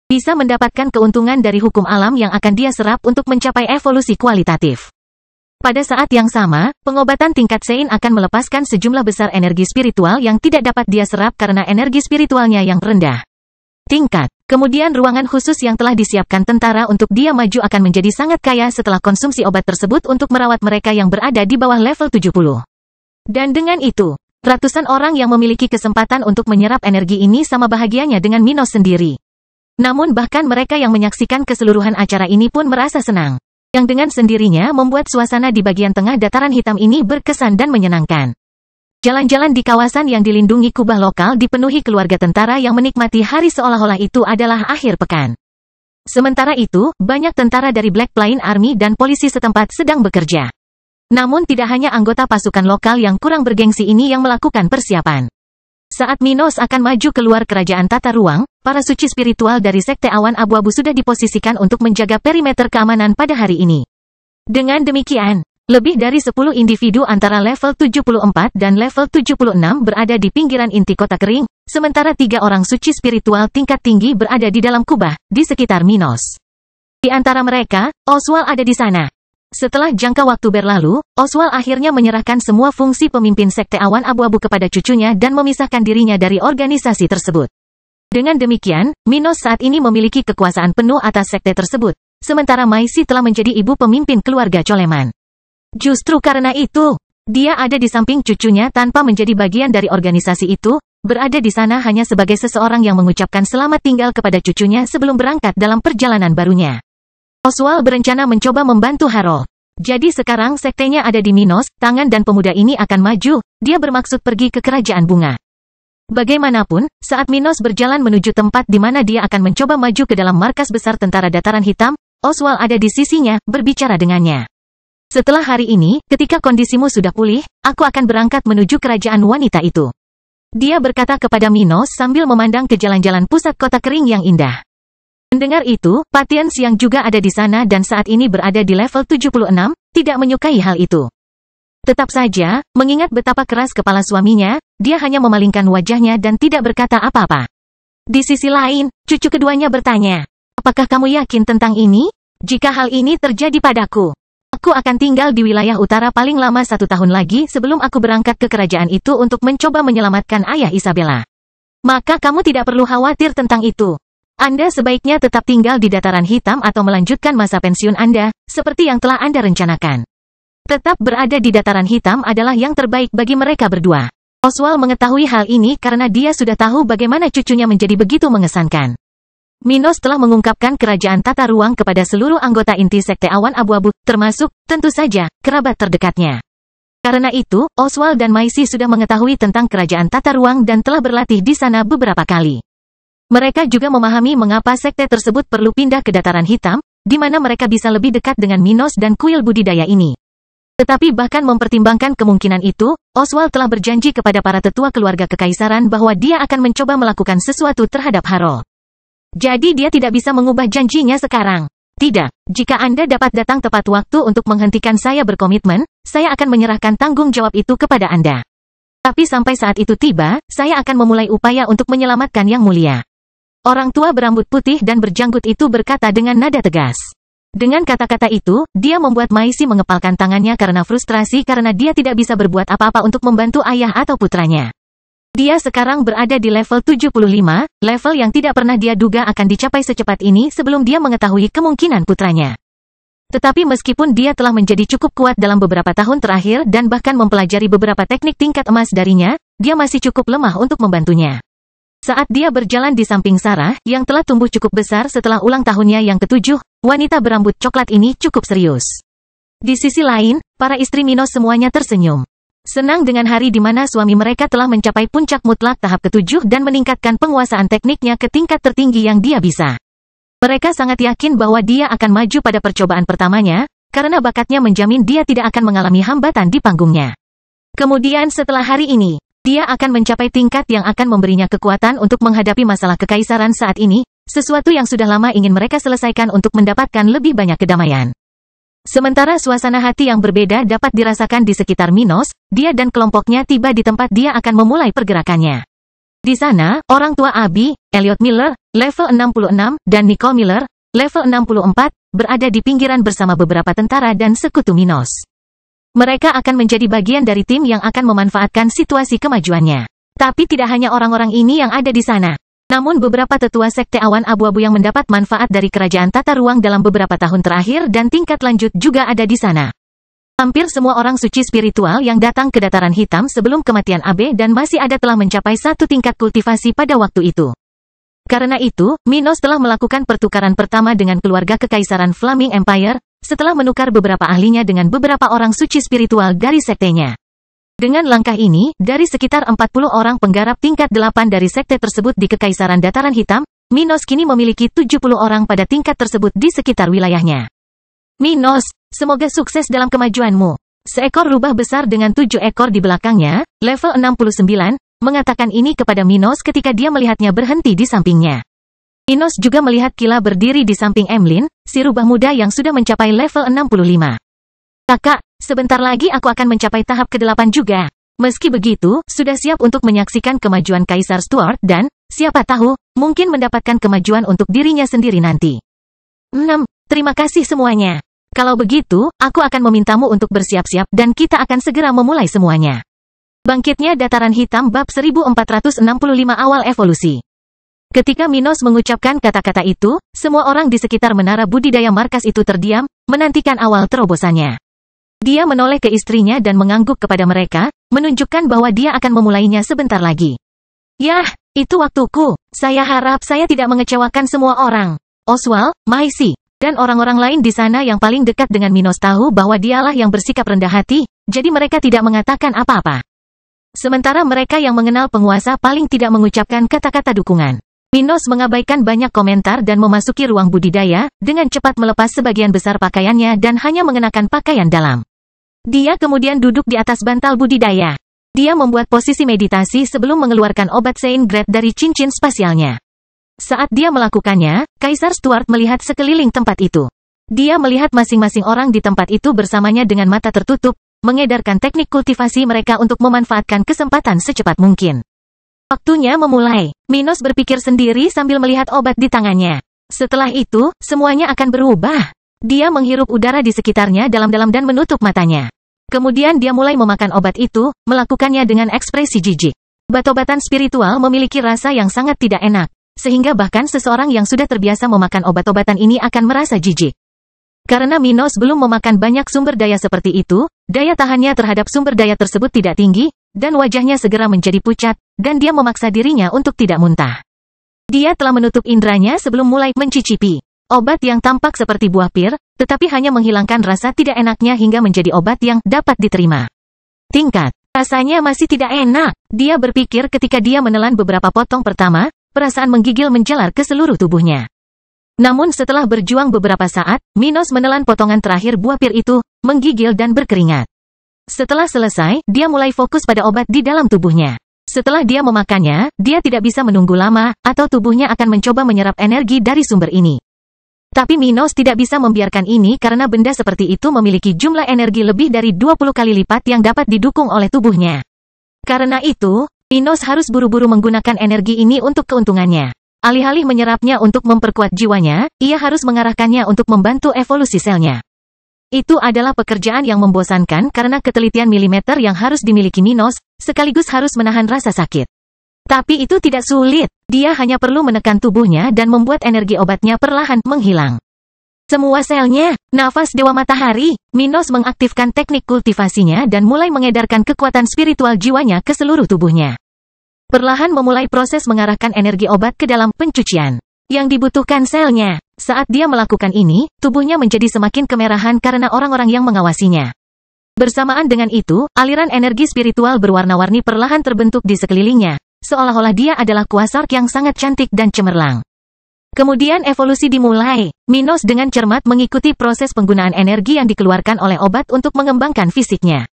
Bisa mendapatkan keuntungan dari hukum alam yang akan dia serap untuk mencapai evolusi kualitatif. Pada saat yang sama, pengobatan tingkat Sein akan melepaskan sejumlah besar energi spiritual yang tidak dapat dia serap karena energi spiritualnya yang rendah. Tingkat. Kemudian ruangan khusus yang telah disiapkan tentara untuk dia maju akan menjadi sangat kaya setelah konsumsi obat tersebut untuk merawat mereka yang berada di bawah level 70. Dan dengan itu, ratusan orang yang memiliki kesempatan untuk menyerap energi ini sama bahagianya dengan Minos sendiri. Namun bahkan mereka yang menyaksikan keseluruhan acara ini pun merasa senang. Yang dengan sendirinya membuat suasana di bagian tengah dataran hitam ini berkesan dan menyenangkan. Jalan-jalan di kawasan yang dilindungi kubah lokal dipenuhi keluarga tentara yang menikmati hari seolah-olah itu adalah akhir pekan. Sementara itu, banyak tentara dari Black Plain Army dan polisi setempat sedang bekerja. Namun tidak hanya anggota pasukan lokal yang kurang bergengsi ini yang melakukan persiapan. Saat Minos akan maju keluar kerajaan tata ruang, para suci spiritual dari Sekte Awan Abu-Abu sudah diposisikan untuk menjaga perimeter keamanan pada hari ini. Dengan demikian, lebih dari 10 individu antara level 74 dan level 76 berada di pinggiran inti kota kering, sementara 3 orang suci spiritual tingkat tinggi berada di dalam kubah, di sekitar Minos. Di antara mereka, Oswald ada di sana. Setelah jangka waktu berlalu, Oswald akhirnya menyerahkan semua fungsi pemimpin Sekte Awan Abu-Abu kepada cucunya dan memisahkan dirinya dari organisasi tersebut. Dengan demikian, Minos saat ini memiliki kekuasaan penuh atas sekte tersebut, sementara Maisi telah menjadi ibu pemimpin keluarga Coleman. Justru karena itu, dia ada di samping cucunya tanpa menjadi bagian dari organisasi itu, berada di sana hanya sebagai seseorang yang mengucapkan selamat tinggal kepada cucunya sebelum berangkat dalam perjalanan barunya. Oswald berencana mencoba membantu Harold. Jadi sekarang sektenya ada di Minos, tangan dan pemuda ini akan maju, dia bermaksud pergi ke kerajaan bunga. Bagaimanapun, saat Minos berjalan menuju tempat di mana dia akan mencoba maju ke dalam markas besar tentara dataran hitam, Oswald ada di sisinya, berbicara dengannya. Setelah hari ini, ketika kondisimu sudah pulih, aku akan berangkat menuju kerajaan wanita itu. Dia berkata kepada Minos sambil memandang ke jalan-jalan pusat kota kering yang indah. Mendengar itu, Patience yang juga ada di sana dan saat ini berada di level 76, tidak menyukai hal itu. Tetap saja, mengingat betapa keras kepala suaminya, dia hanya memalingkan wajahnya dan tidak berkata apa-apa. Di sisi lain, cucu keduanya bertanya, apakah kamu yakin tentang ini? Jika hal ini terjadi padaku, aku akan tinggal di wilayah utara paling lama 1 tahun lagi sebelum aku berangkat ke kerajaan itu untuk mencoba menyelamatkan ayah Isabella. Maka kamu tidak perlu khawatir tentang itu. Anda sebaiknya tetap tinggal di dataran hitam atau melanjutkan masa pensiun Anda, seperti yang telah Anda rencanakan. Tetap berada di dataran hitam adalah yang terbaik bagi mereka berdua. Oswald mengetahui hal ini karena dia sudah tahu bagaimana cucunya menjadi begitu mengesankan. Minos telah mengungkapkan kerajaan tata ruang kepada seluruh anggota inti Sekte Awan Abu-Abu, termasuk, tentu saja, kerabat terdekatnya. Karena itu, Oswald dan Maisi sudah mengetahui tentang kerajaan tata ruang dan telah berlatih di sana beberapa kali. Mereka juga memahami mengapa sekte tersebut perlu pindah ke dataran hitam, di mana mereka bisa lebih dekat dengan Minos dan kuil budidaya ini. Tetapi bahkan mempertimbangkan kemungkinan itu, Oswald telah berjanji kepada para tetua keluarga kekaisaran bahwa dia akan mencoba melakukan sesuatu terhadap Harold. Jadi dia tidak bisa mengubah janjinya sekarang. Tidak, jika Anda dapat datang tepat waktu untuk menghentikan saya berkomitmen, saya akan menyerahkan tanggung jawab itu kepada Anda. Tapi sampai saat itu tiba, saya akan memulai upaya untuk menyelamatkan Yang Mulia. Orang tua berambut putih dan berjanggut itu berkata dengan nada tegas. Dengan kata-kata itu, dia membuat Maisi mengepalkan tangannya karena frustrasi karena dia tidak bisa berbuat apa-apa untuk membantu ayah atau putranya. Dia sekarang berada di level 75, level yang tidak pernah dia duga akan dicapai secepat ini sebelum dia mengetahui kemungkinan putranya. Tetapi meskipun dia telah menjadi cukup kuat dalam beberapa tahun terakhir dan bahkan mempelajari beberapa teknik tingkat emas darinya, dia masih cukup lemah untuk membantunya. Saat dia berjalan di samping Sarah, yang telah tumbuh cukup besar setelah ulang tahunnya yang ke-7, wanita berambut coklat ini cukup serius. Di sisi lain, para istri Minos semuanya tersenyum. Senang dengan hari di mana suami mereka telah mencapai puncak mutlak tahap ke-7 dan meningkatkan penguasaan tekniknya ke tingkat tertinggi yang dia bisa. Mereka sangat yakin bahwa dia akan maju pada percobaan pertamanya, karena bakatnya menjamin dia tidak akan mengalami hambatan di panggungnya. Kemudian setelah hari ini, dia akan mencapai tingkat yang akan memberinya kekuatan untuk menghadapi masalah kekaisaran saat ini, sesuatu yang sudah lama ingin mereka selesaikan untuk mendapatkan lebih banyak kedamaian. Sementara suasana hati yang berbeda dapat dirasakan di sekitar Minos, dia dan kelompoknya tiba di tempat dia akan memulai pergerakannya. Di sana, orang tua Abby, Elliot Miller, level 66, dan Nicole Miller, level 64, berada di pinggiran bersama beberapa tentara dan sekutu Minos. Mereka akan menjadi bagian dari tim yang akan memanfaatkan situasi kemajuannya. Tapi tidak hanya orang-orang ini yang ada di sana. Namun beberapa tetua sekte awan abu-abu yang mendapat manfaat dari kerajaan tata ruang dalam beberapa tahun terakhir dan tingkat lanjut juga ada di sana. Hampir semua orang suci spiritual yang datang ke dataran hitam sebelum kematian Abe dan masih ada telah mencapai satu tingkat kultivasi pada waktu itu. Karena itu, Minos telah melakukan pertukaran pertama dengan keluarga kekaisaran Flaming Empire, setelah menukar beberapa ahlinya dengan beberapa orang suci spiritual dari sektenya. Dengan langkah ini, dari sekitar 40 orang penggarap tingkat 8 dari sekte tersebut di Kekaisaran Dataran Hitam, Minos kini memiliki 70 orang pada tingkat tersebut di sekitar wilayahnya. Minos, semoga sukses dalam kemajuanmu. Seekor rubah besar dengan 7 ekor di belakangnya, level 69, mengatakan ini kepada Minos ketika dia melihatnya berhenti di sampingnya. Minos juga melihat Kila berdiri di samping Emlyn, si rubah muda yang sudah mencapai level 65. Kakak, sebentar lagi aku akan mencapai tahap ke-8 juga. Meski begitu, sudah siap untuk menyaksikan kemajuan Kaisar Stuart dan, siapa tahu, mungkin mendapatkan kemajuan untuk dirinya sendiri nanti. Terima kasih semuanya. Kalau begitu, aku akan memintamu untuk bersiap-siap dan kita akan segera memulai semuanya. Bangkitnya Dataran Hitam bab 1465 awal evolusi. Ketika Minos mengucapkan kata-kata itu, semua orang di sekitar menara budidaya markas itu terdiam, menantikan awal terobosannya. Dia menoleh ke istrinya dan mengangguk kepada mereka, menunjukkan bahwa dia akan memulainya sebentar lagi. Yah, itu waktuku. Saya harap saya tidak mengecewakan semua orang. Oswald, Maisi, dan orang-orang lain di sana yang paling dekat dengan Minos tahu bahwa dialah yang bersikap rendah hati, jadi mereka tidak mengatakan apa-apa. Sementara mereka yang mengenal penguasa paling tidak mengucapkan kata-kata dukungan. Minos mengabaikan banyak komentar dan memasuki ruang budidaya, dengan cepat melepas sebagian besar pakaiannya dan hanya mengenakan pakaian dalam. Dia kemudian duduk di atas bantal budidaya. Dia membuat posisi meditasi sebelum mengeluarkan obat Saint Grade dari cincin spasialnya. Saat dia melakukannya, Kaisar Stuart melihat sekeliling tempat itu. Dia melihat masing-masing orang di tempat itu bersamanya dengan mata tertutup, mengedarkan teknik kultivasi mereka untuk memanfaatkan kesempatan secepat mungkin. Waktunya memulai. Minos berpikir sendiri sambil melihat obat di tangannya. Setelah itu, semuanya akan berubah. Dia menghirup udara di sekitarnya dalam-dalam dan menutup matanya. Kemudian dia mulai memakan obat itu, melakukannya dengan ekspresi jijik. Obat-obatan spiritual memiliki rasa yang sangat tidak enak, sehingga bahkan seseorang yang sudah terbiasa memakan obat-obatan ini akan merasa jijik. Karena Minos belum memakan banyak sumber daya seperti itu, daya tahannya terhadap sumber daya tersebut tidak tinggi, dan wajahnya segera menjadi pucat, dan dia memaksa dirinya untuk tidak muntah. Dia telah menutup indranya sebelum mulai mencicipi obat yang tampak seperti buah pir, tetapi hanya menghilangkan rasa tidak enaknya hingga menjadi obat yang dapat diterima. Tingkat. Rasanya masih tidak enak. Dia berpikir ketika dia menelan beberapa potong pertama, perasaan menggigil menjalar ke seluruh tubuhnya. Namun setelah berjuang beberapa saat, Minos menelan potongan terakhir buah pir itu, menggigil dan berkeringat. Setelah selesai, dia mulai fokus pada obat di dalam tubuhnya. Setelah dia memakannya, dia tidak bisa menunggu lama, atau tubuhnya akan mencoba menyerap energi dari sumber ini. Tapi Minos tidak bisa membiarkan ini karena benda seperti itu memiliki jumlah energi lebih dari 20 kali lipat yang dapat didukung oleh tubuhnya. Karena itu, Minos harus buru-buru menggunakan energi ini untuk keuntungannya. Alih-alih menyerapnya untuk memperkuat jiwanya, ia harus mengarahkannya untuk membantu evolusi selnya. Itu adalah pekerjaan yang membosankan karena ketelitian milimeter yang harus dimiliki Minos, sekaligus harus menahan rasa sakit. Tapi itu tidak sulit. Dia hanya perlu menekan tubuhnya dan membuat energi obatnya perlahan menghilang. Semua selnya, nafas Dewa Matahari, Minos mengaktifkan teknik kultivasinya dan mulai mengedarkan kekuatan spiritual jiwanya ke seluruh tubuhnya. Perlahan memulai proses mengarahkan energi obat ke dalam pencucian yang dibutuhkan selnya. Saat dia melakukan ini, tubuhnya menjadi semakin kemerahan karena orang-orang yang mengawasinya. Bersamaan dengan itu, aliran energi spiritual berwarna-warni perlahan terbentuk di sekelilingnya, seolah-olah dia adalah kuasar yang sangat cantik dan cemerlang. Kemudian evolusi dimulai. Minos dengan cermat mengikuti proses penggunaan energi yang dikeluarkan oleh obat untuk mengembangkan fisiknya.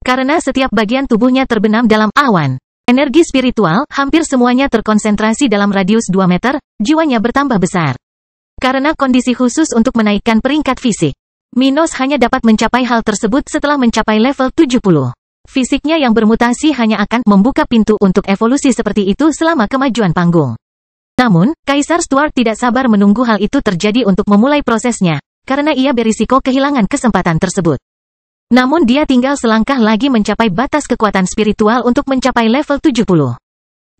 Karena setiap bagian tubuhnya terbenam dalam awan energi spiritual, hampir semuanya terkonsentrasi dalam radius 2 meter, jiwanya bertambah besar. Karena kondisi khusus untuk menaikkan peringkat fisik, Minos hanya dapat mencapai hal tersebut setelah mencapai level 70. Fisiknya yang bermutasi hanya akan membuka pintu untuk evolusi seperti itu selama kemajuan panggung. Namun, Kaisar Stuart tidak sabar menunggu hal itu terjadi untuk memulai prosesnya, karena ia berisiko kehilangan kesempatan tersebut. Namun dia tinggal selangkah lagi mencapai batas kekuatan spiritual untuk mencapai level 70.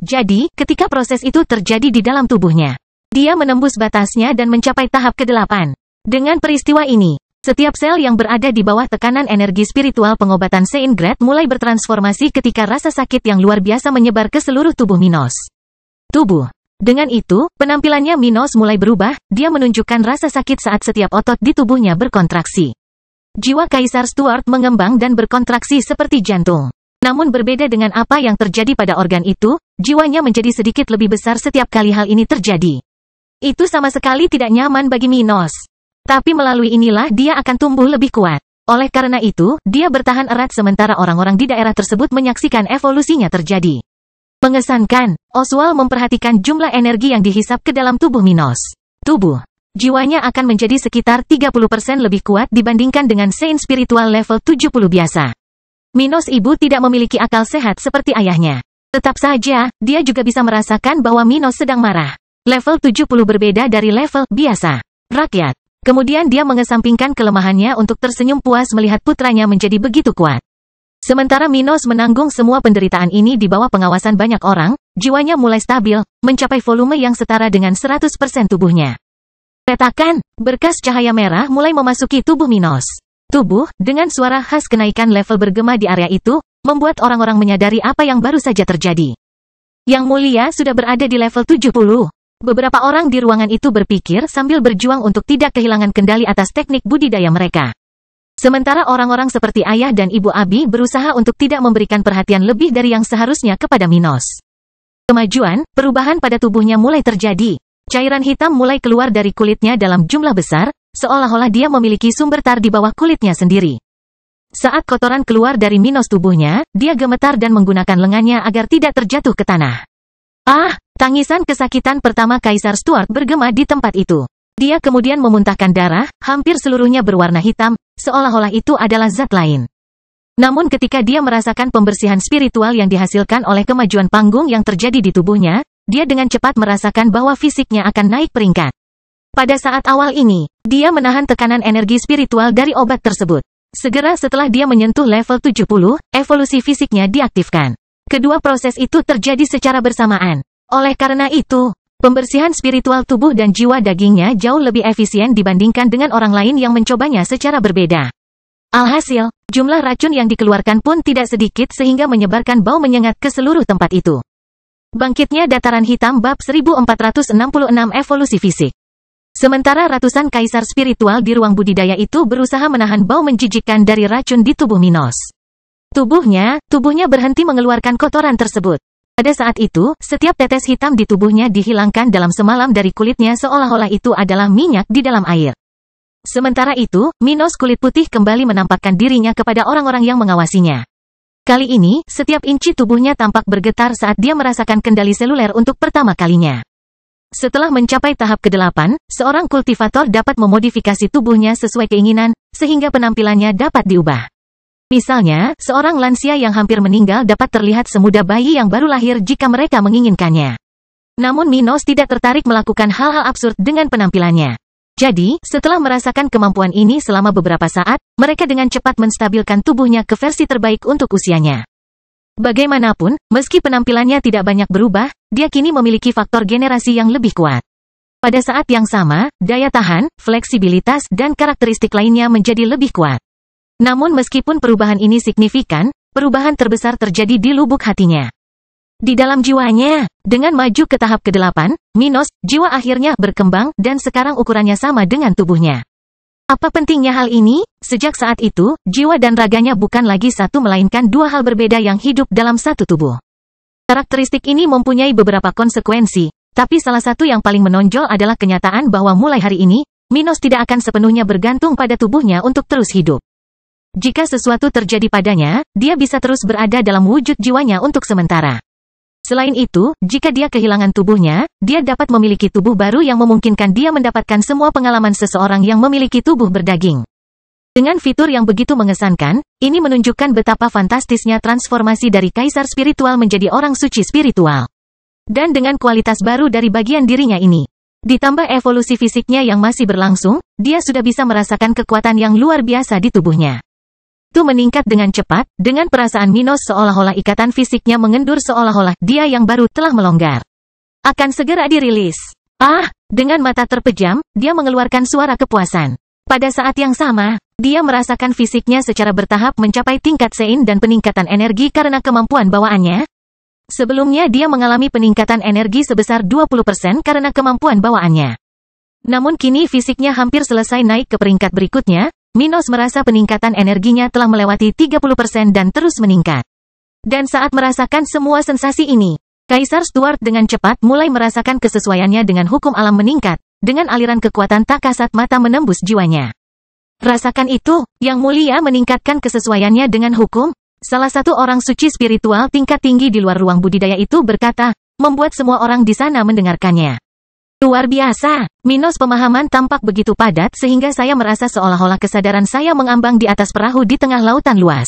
Jadi, ketika proses itu terjadi di dalam tubuhnya, dia menembus batasnya dan mencapai tahap ke-8. Dengan peristiwa ini, setiap sel yang berada di bawah tekanan energi spiritual pengobatan Seingrad mulai bertransformasi ketika rasa sakit yang luar biasa menyebar ke seluruh tubuh Minos. Tubuh. Dengan itu, penampilannya Minos mulai berubah, dia menunjukkan rasa sakit saat setiap otot di tubuhnya berkontraksi. Jiwa Kaisar Stuart mengembang dan berkontraksi seperti jantung. Namun berbeda dengan apa yang terjadi pada organ itu, jiwanya menjadi sedikit lebih besar setiap kali hal ini terjadi. Itu sama sekali tidak nyaman bagi Minos. Tapi melalui inilah dia akan tumbuh lebih kuat. Oleh karena itu, dia bertahan erat sementara orang-orang di daerah tersebut menyaksikan evolusinya terjadi. Mengesankan, Oswald memperhatikan jumlah energi yang dihisap ke dalam tubuh Minos. Tubuh. Jiwanya akan menjadi sekitar 30% lebih kuat dibandingkan dengan Saint Spiritual level 70 biasa. Minos ibu tidak memiliki akal sehat seperti ayahnya. Tetap saja, dia juga bisa merasakan bahwa Minos sedang marah. Level 70 berbeda dari level biasa. Rakyat. Kemudian dia mengesampingkan kelemahannya untuk tersenyum puas melihat putranya menjadi begitu kuat. Sementara Minos menanggung semua penderitaan ini di bawah pengawasan banyak orang, jiwanya mulai stabil, mencapai volume yang setara dengan 100% tubuhnya. Petakan, berkas cahaya merah mulai memasuki tubuh Minos. Tubuh, dengan suara khas kenaikan level bergema di area itu, membuat orang-orang menyadari apa yang baru saja terjadi. Yang mulia sudah berada di level 70. Beberapa orang di ruangan itu berpikir sambil berjuang untuk tidak kehilangan kendali atas teknik budidaya mereka. Sementara orang-orang seperti ayah dan ibu Abi berusaha untuk tidak memberikan perhatian lebih dari yang seharusnya kepada Minos. Kemajuan, perubahan pada tubuhnya mulai terjadi. Cairan hitam mulai keluar dari kulitnya dalam jumlah besar, seolah-olah dia memiliki sumber tar di bawah kulitnya sendiri. Saat kotoran keluar dari Minos tubuhnya, dia gemetar dan menggunakan lengannya agar tidak terjatuh ke tanah. Ah! Tangisan kesakitan pertama Kaisar Stuart bergema di tempat itu. Dia kemudian memuntahkan darah, hampir seluruhnya berwarna hitam, seolah-olah itu adalah zat lain. Namun ketika dia merasakan pembersihan spiritual yang dihasilkan oleh kemajuan panggung yang terjadi di tubuhnya, dia dengan cepat merasakan bahwa fisiknya akan naik peringkat. Pada saat awal ini, dia menahan tekanan energi spiritual dari obat tersebut. Segera setelah dia menyentuh level 70, evolusi fisiknya diaktifkan. Kedua proses itu terjadi secara bersamaan. Oleh karena itu, pembersihan spiritual tubuh dan jiwa dagingnya jauh lebih efisien dibandingkan dengan orang lain yang mencobanya secara berbeda. Alhasil, jumlah racun yang dikeluarkan pun tidak sedikit sehingga menyebarkan bau menyengat ke seluruh tempat itu. Bangkitnya dataran hitam bab 1466 evolusi fisik. Sementara ratusan kaisar spiritual di ruang budidaya itu berusaha menahan bau menjijikkan dari racun di tubuh Minos. Tubuhnya berhenti mengeluarkan kotoran tersebut. Pada saat itu, setiap tetes hitam di tubuhnya dihilangkan dalam semalam dari kulitnya seolah-olah itu adalah minyak di dalam air. Sementara itu, Minos kulit putih kembali menampakkan dirinya kepada orang-orang yang mengawasinya. Kali ini, setiap inci tubuhnya tampak bergetar saat dia merasakan kendali seluler untuk pertama kalinya. Setelah mencapai tahap ke-8, seorang kultivator dapat memodifikasi tubuhnya sesuai keinginan, sehingga penampilannya dapat diubah. Misalnya, seorang lansia yang hampir meninggal dapat terlihat semuda bayi yang baru lahir jika mereka menginginkannya. Namun Minos tidak tertarik melakukan hal-hal absurd dengan penampilannya. Jadi, setelah merasakan kemampuan ini selama beberapa saat, mereka dengan cepat menstabilkan tubuhnya ke versi terbaik untuk usianya. Bagaimanapun, meski penampilannya tidak banyak berubah, dia kini memiliki faktor generasi yang lebih kuat. Pada saat yang sama, daya tahan, fleksibilitas, dan karakteristik lainnya menjadi lebih kuat. Namun meskipun perubahan ini signifikan, perubahan terbesar terjadi di lubuk hatinya. Di dalam jiwanya, dengan maju ke tahap ke-8, Minos, jiwa akhirnya berkembang dan sekarang ukurannya sama dengan tubuhnya. Apa pentingnya hal ini? Sejak saat itu, jiwa dan raganya bukan lagi satu melainkan dua hal berbeda yang hidup dalam satu tubuh. Karakteristik ini mempunyai beberapa konsekuensi, tapi salah satu yang paling menonjol adalah kenyataan bahwa mulai hari ini, Minos tidak akan sepenuhnya bergantung pada tubuhnya untuk terus hidup. Jika sesuatu terjadi padanya, dia bisa terus berada dalam wujud jiwanya untuk sementara. Selain itu, jika dia kehilangan tubuhnya, dia dapat memiliki tubuh baru yang memungkinkan dia mendapatkan semua pengalaman seseorang yang memiliki tubuh berdaging. Dengan fitur yang begitu mengesankan, ini menunjukkan betapa fantastisnya transformasi dari kaisar spiritual menjadi orang suci spiritual. Dan dengan kualitas baru dari bagian dirinya ini, ditambah evolusi fisiknya yang masih berlangsung, dia sudah bisa merasakan kekuatan yang luar biasa di tubuhnya. Itu meningkat dengan cepat, dengan perasaan Minos seolah-olah ikatan fisiknya mengendur seolah-olah dia yang baru telah melonggar. Akan segera dirilis. Dengan mata terpejam, dia mengeluarkan suara kepuasan. Pada saat yang sama, dia merasakan fisiknya secara bertahap mencapai tingkat sein dan peningkatan energi karena kemampuan bawaannya. Sebelumnya dia mengalami peningkatan energi sebesar 20% karena kemampuan bawaannya. Namun kini fisiknya hampir selesai naik ke peringkat berikutnya. Minos merasa peningkatan energinya telah melewati 30% dan terus meningkat. Dan saat merasakan semua sensasi ini, Kaisar Stuart dengan cepat mulai merasakan kesesuaiannya dengan hukum alam meningkat, dengan aliran kekuatan tak kasat mata menembus jiwanya. Rasakan itu, Yang Mulia meningkatkan kesesuaiannya dengan hukum. Salah satu orang suci spiritual tingkat tinggi di luar ruang budidaya itu berkata, membuat semua orang di sana mendengarkannya. Luar biasa, Minos pemahaman tampak begitu padat sehingga saya merasa seolah-olah kesadaran saya mengambang di atas perahu di tengah lautan luas.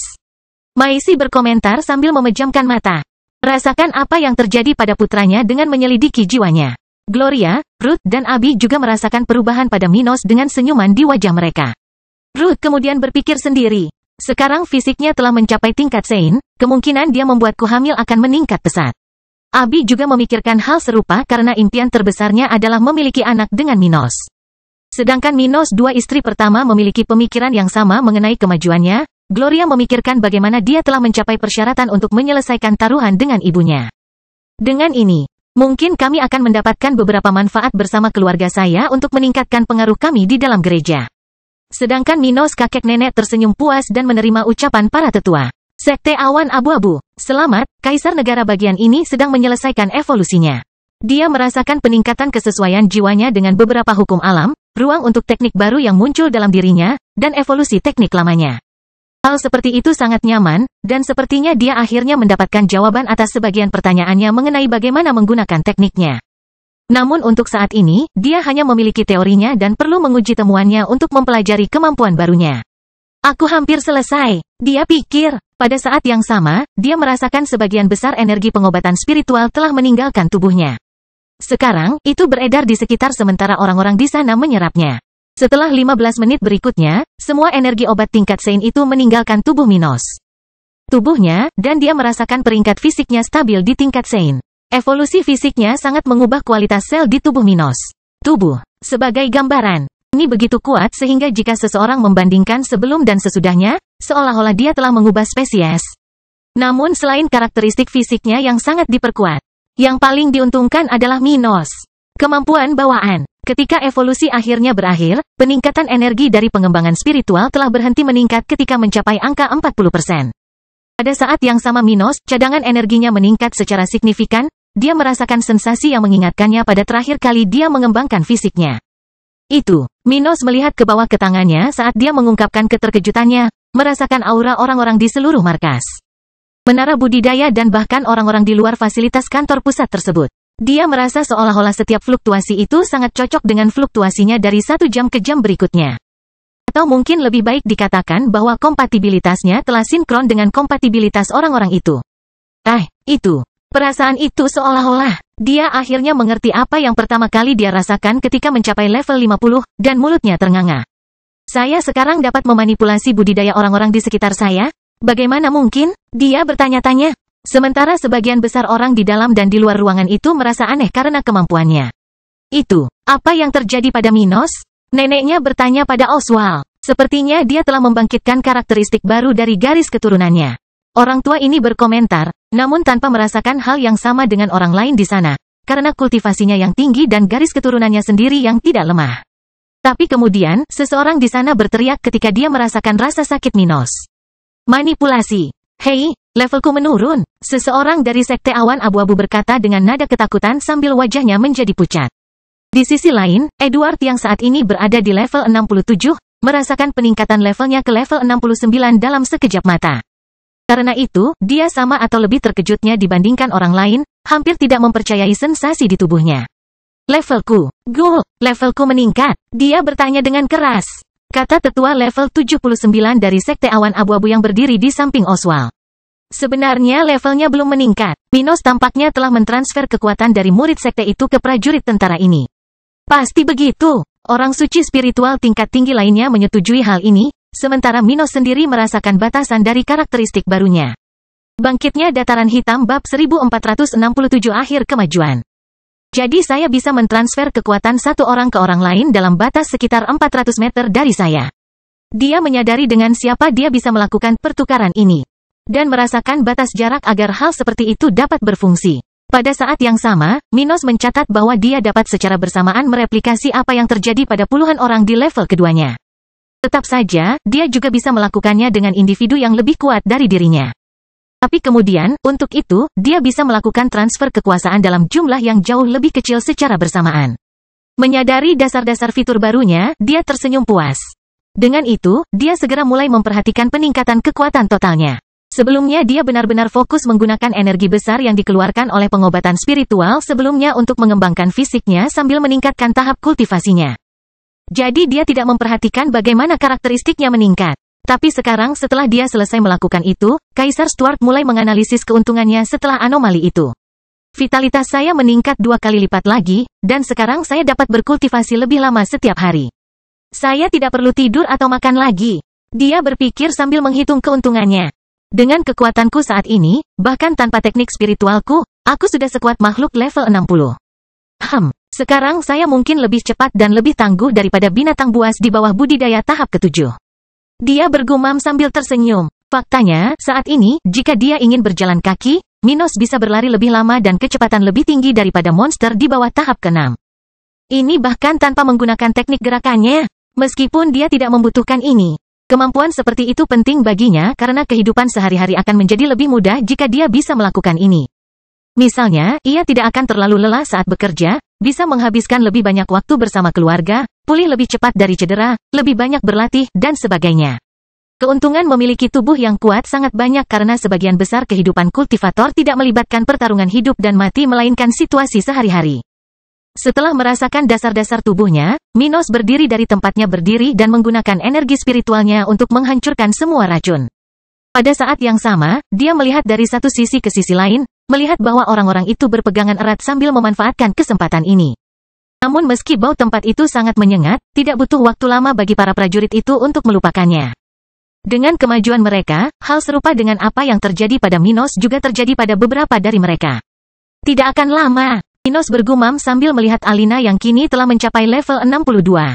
Maisi berkomentar sambil memejamkan mata. Rasakan apa yang terjadi pada putranya dengan menyelidiki jiwanya. Gloria, Ruth, dan Abi juga merasakan perubahan pada Minos dengan senyuman di wajah mereka. Ruth kemudian berpikir sendiri. Sekarang fisiknya telah mencapai tingkat sein, kemungkinan dia membuatku hamil akan meningkat pesat. Abi juga memikirkan hal serupa karena impian terbesarnya adalah memiliki anak dengan Minos. Sedangkan Minos dua istri pertama memiliki pemikiran yang sama mengenai kemajuannya. Gloria memikirkan bagaimana dia telah mencapai persyaratan untuk menyelesaikan taruhan dengan ibunya. Dengan ini, mungkin kami akan mendapatkan beberapa manfaat bersama keluarga saya untuk meningkatkan pengaruh kami di dalam gereja. Sedangkan Minos kakek nenek tersenyum puas dan menerima ucapan para tetua. Sekte Awan Abu-Abu. Selamat, Kaisar negara bagian ini sedang menyelesaikan evolusinya. Dia merasakan peningkatan kesesuaian jiwanya dengan beberapa hukum alam, ruang untuk teknik baru yang muncul dalam dirinya, dan evolusi teknik lamanya. Hal seperti itu sangat nyaman, dan sepertinya dia akhirnya mendapatkan jawaban atas sebagian pertanyaannya mengenai bagaimana menggunakan tekniknya. Namun untuk saat ini, dia hanya memiliki teorinya dan perlu menguji temuannya untuk mempelajari kemampuan barunya. Aku hampir selesai, dia pikir. Pada saat yang sama, dia merasakan sebagian besar energi pengobatan spiritual telah meninggalkan tubuhnya. Sekarang, itu beredar di sekitar sementara orang-orang di sana menyerapnya. Setelah 15 menit berikutnya, semua energi obat tingkat sein itu meninggalkan tubuh Minos. Tubuhnya, dan dia merasakan peringkat fisiknya stabil di tingkat sein. Evolusi fisiknya sangat mengubah kualitas sel di tubuh Minos. Tubuh, sebagai gambaran, ini begitu kuat sehingga jika seseorang membandingkan sebelum dan sesudahnya, seolah-olah dia telah mengubah spesies. Namun selain karakteristik fisiknya yang sangat diperkuat, yang paling diuntungkan adalah Minos. Kemampuan bawaan. Ketika evolusi akhirnya berakhir, peningkatan energi dari pengembangan spiritual telah berhenti meningkat ketika mencapai angka 40%. Pada saat yang sama Minos, cadangan energinya meningkat secara signifikan, dia merasakan sensasi yang mengingatkannya pada terakhir kali dia mengembangkan fisiknya. Minos melihat ke bawah ke tangannya saat dia mengungkapkan keterkejutannya, merasakan aura orang-orang di seluruh markas. Menara budidaya dan bahkan orang-orang di luar fasilitas kantor pusat tersebut. Dia merasa seolah-olah setiap fluktuasi itu sangat cocok dengan fluktuasinya dari satu jam ke jam berikutnya. Atau mungkin lebih baik dikatakan bahwa kompatibilitasnya telah sinkron dengan kompatibilitas orang-orang itu. Perasaan itu seolah-olah, dia akhirnya mengerti apa yang pertama kali dia rasakan ketika mencapai level 50, dan mulutnya ternganga. Saya sekarang dapat memanipulasi budidaya orang-orang di sekitar saya? Bagaimana mungkin? Dia bertanya-tanya. Sementara sebagian besar orang di dalam dan di luar ruangan itu merasa aneh karena kemampuannya. Itu, apa yang terjadi pada Minos? Neneknya bertanya pada Oswald. Sepertinya dia telah membangkitkan karakteristik baru dari garis keturunannya. Orang tua ini berkomentar, namun tanpa merasakan hal yang sama dengan orang lain di sana, karena kultivasinya yang tinggi dan garis keturunannya sendiri yang tidak lemah. Tapi kemudian, seseorang di sana berteriak ketika dia merasakan rasa sakit Minos. Manipulasi. Hei, levelku menurun. Seseorang dari Sekte Awan Abu-Abu berkata dengan nada ketakutan sambil wajahnya menjadi pucat. Di sisi lain, Edward yang saat ini berada di level 67, merasakan peningkatan levelnya ke level 69 dalam sekejap mata. Karena itu, dia sama atau lebih terkejutnya dibandingkan orang lain, hampir tidak mempercayai sensasi di tubuhnya. Levelku, levelku meningkat. Dia bertanya dengan keras. Kata tetua level 79 dari Sekte Awan Abu-Abu yang berdiri di samping Oswald. Sebenarnya levelnya belum meningkat. Minos tampaknya telah mentransfer kekuatan dari murid sekte itu ke prajurit tentara ini. Pasti begitu. Orang suci spiritual tingkat tinggi lainnya menyetujui hal ini, sementara Minos sendiri merasakan batasan dari karakteristik barunya. Bangkitnya dataran hitam bab 1467 akhir kemajuan. Jadi saya bisa mentransfer kekuatan satu orang ke orang lain dalam batas sekitar 400 meter dari saya. Dia menyadari dengan siapa dia bisa melakukan pertukaran ini. Dan merasakan batas jarak agar hal seperti itu dapat berfungsi. Pada saat yang sama, Minos mencatat bahwa dia dapat secara bersamaan mereplikasi apa yang terjadi pada puluhan orang di level keduanya. Tetap saja, dia juga bisa melakukannya dengan individu yang lebih kuat dari dirinya. Tapi kemudian, untuk itu, dia bisa melakukan transfer kekuasaan dalam jumlah yang jauh lebih kecil secara bersamaan. Menyadari dasar-dasar fitur barunya, dia tersenyum puas. Dengan itu, dia segera mulai memperhatikan peningkatan kekuatan totalnya. Sebelumnya dia benar-benar fokus menggunakan energi besar yang dikeluarkan oleh pengobatan spiritual sebelumnya untuk mengembangkan fisiknya sambil meningkatkan tahap kultivasinya. Jadi dia tidak memperhatikan bagaimana karakteristiknya meningkat. Tapi sekarang setelah dia selesai melakukan itu, Kaisar Stuart mulai menganalisis keuntungannya setelah anomali itu. Vitalitas saya meningkat 2 kali lipat lagi, dan sekarang saya dapat berkultivasi lebih lama setiap hari. Saya tidak perlu tidur atau makan lagi. Dia berpikir sambil menghitung keuntungannya. Dengan kekuatanku saat ini, bahkan tanpa teknik spiritualku, aku sudah sekuat makhluk level 60. Sekarang saya mungkin lebih cepat dan lebih tangguh daripada binatang buas di bawah budidaya tahap ke-7. Dia bergumam sambil tersenyum. Faktanya, saat ini, jika dia ingin berjalan kaki, Minos bisa berlari lebih lama dan kecepatan lebih tinggi daripada monster di bawah tahap ke-6. Ini bahkan tanpa menggunakan teknik gerakannya. Meskipun dia tidak membutuhkan ini. Kemampuan seperti itu penting baginya karena kehidupan sehari-hari akan menjadi lebih mudah jika dia bisa melakukan ini. Misalnya, ia tidak akan terlalu lelah saat bekerja, bisa menghabiskan lebih banyak waktu bersama keluarga, pulih lebih cepat dari cedera, lebih banyak berlatih, dan sebagainya. Keuntungan memiliki tubuh yang kuat sangat banyak karena sebagian besar kehidupan kultivator tidak melibatkan pertarungan hidup dan mati melainkan situasi sehari-hari. Setelah merasakan dasar-dasar tubuhnya, Minos berdiri dari tempatnya berdiri dan menggunakan energi spiritualnya untuk menghancurkan semua racun. Pada saat yang sama, dia melihat dari satu sisi ke sisi lain, melihat bahwa orang-orang itu berpegangan erat sambil memanfaatkan kesempatan ini. Namun meski bau tempat itu sangat menyengat, tidak butuh waktu lama bagi para prajurit itu untuk melupakannya. Dengan kemajuan mereka, hal serupa dengan apa yang terjadi pada Minos juga terjadi pada beberapa dari mereka. Tidak akan lama, Minos bergumam sambil melihat Alina yang kini telah mencapai level 62.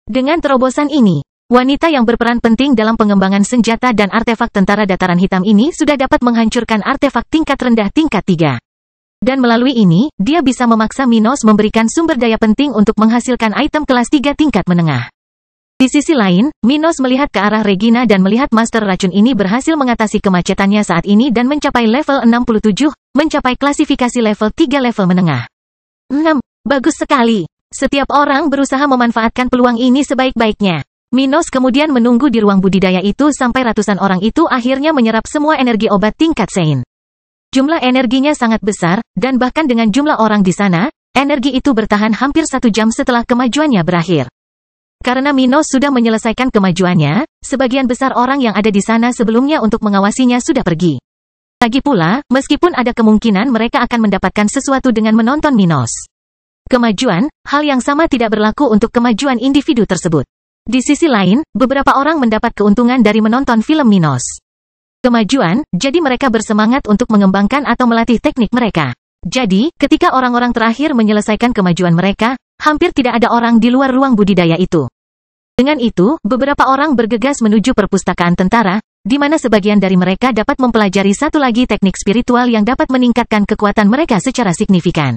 Dengan terobosan ini, wanita yang berperan penting dalam pengembangan senjata dan artefak tentara dataran hitam ini sudah dapat menghancurkan artefak tingkat rendah tingkat 3. Dan melalui ini, dia bisa memaksa Minos memberikan sumber daya penting untuk menghasilkan item kelas 3 tingkat menengah. Di sisi lain, Minos melihat ke arah Regina dan melihat Master Racun ini berhasil mengatasi kemacetannya saat ini dan mencapai level 67, mencapai klasifikasi level 3 level menengah. Bagus sekali. Setiap orang berusaha memanfaatkan peluang ini sebaik-baiknya. Minos kemudian menunggu di ruang budidaya itu sampai ratusan orang itu akhirnya menyerap semua energi obat tingkat Sein. Jumlah energinya sangat besar, dan bahkan dengan jumlah orang di sana, energi itu bertahan hampir 1 jam setelah kemajuannya berakhir. Karena Minos sudah menyelesaikan kemajuannya, sebagian besar orang yang ada di sana sebelumnya untuk mengawasinya sudah pergi. Lagi pula, meskipun ada kemungkinan mereka akan mendapatkan sesuatu dengan menonton Minos. Kemajuan, hal yang sama tidak berlaku untuk kemajuan individu tersebut. Di sisi lain, beberapa orang mendapat keuntungan dari menonton film Minos. kemajuan, jadi mereka bersemangat untuk mengembangkan atau melatih teknik mereka. Jadi, ketika orang-orang terakhir menyelesaikan kemajuan mereka, hampir tidak ada orang di luar ruang budidaya itu. Dengan itu, beberapa orang bergegas menuju perpustakaan tentara, di mana sebagian dari mereka dapat mempelajari satu lagi teknik spiritual yang dapat meningkatkan kekuatan mereka secara signifikan.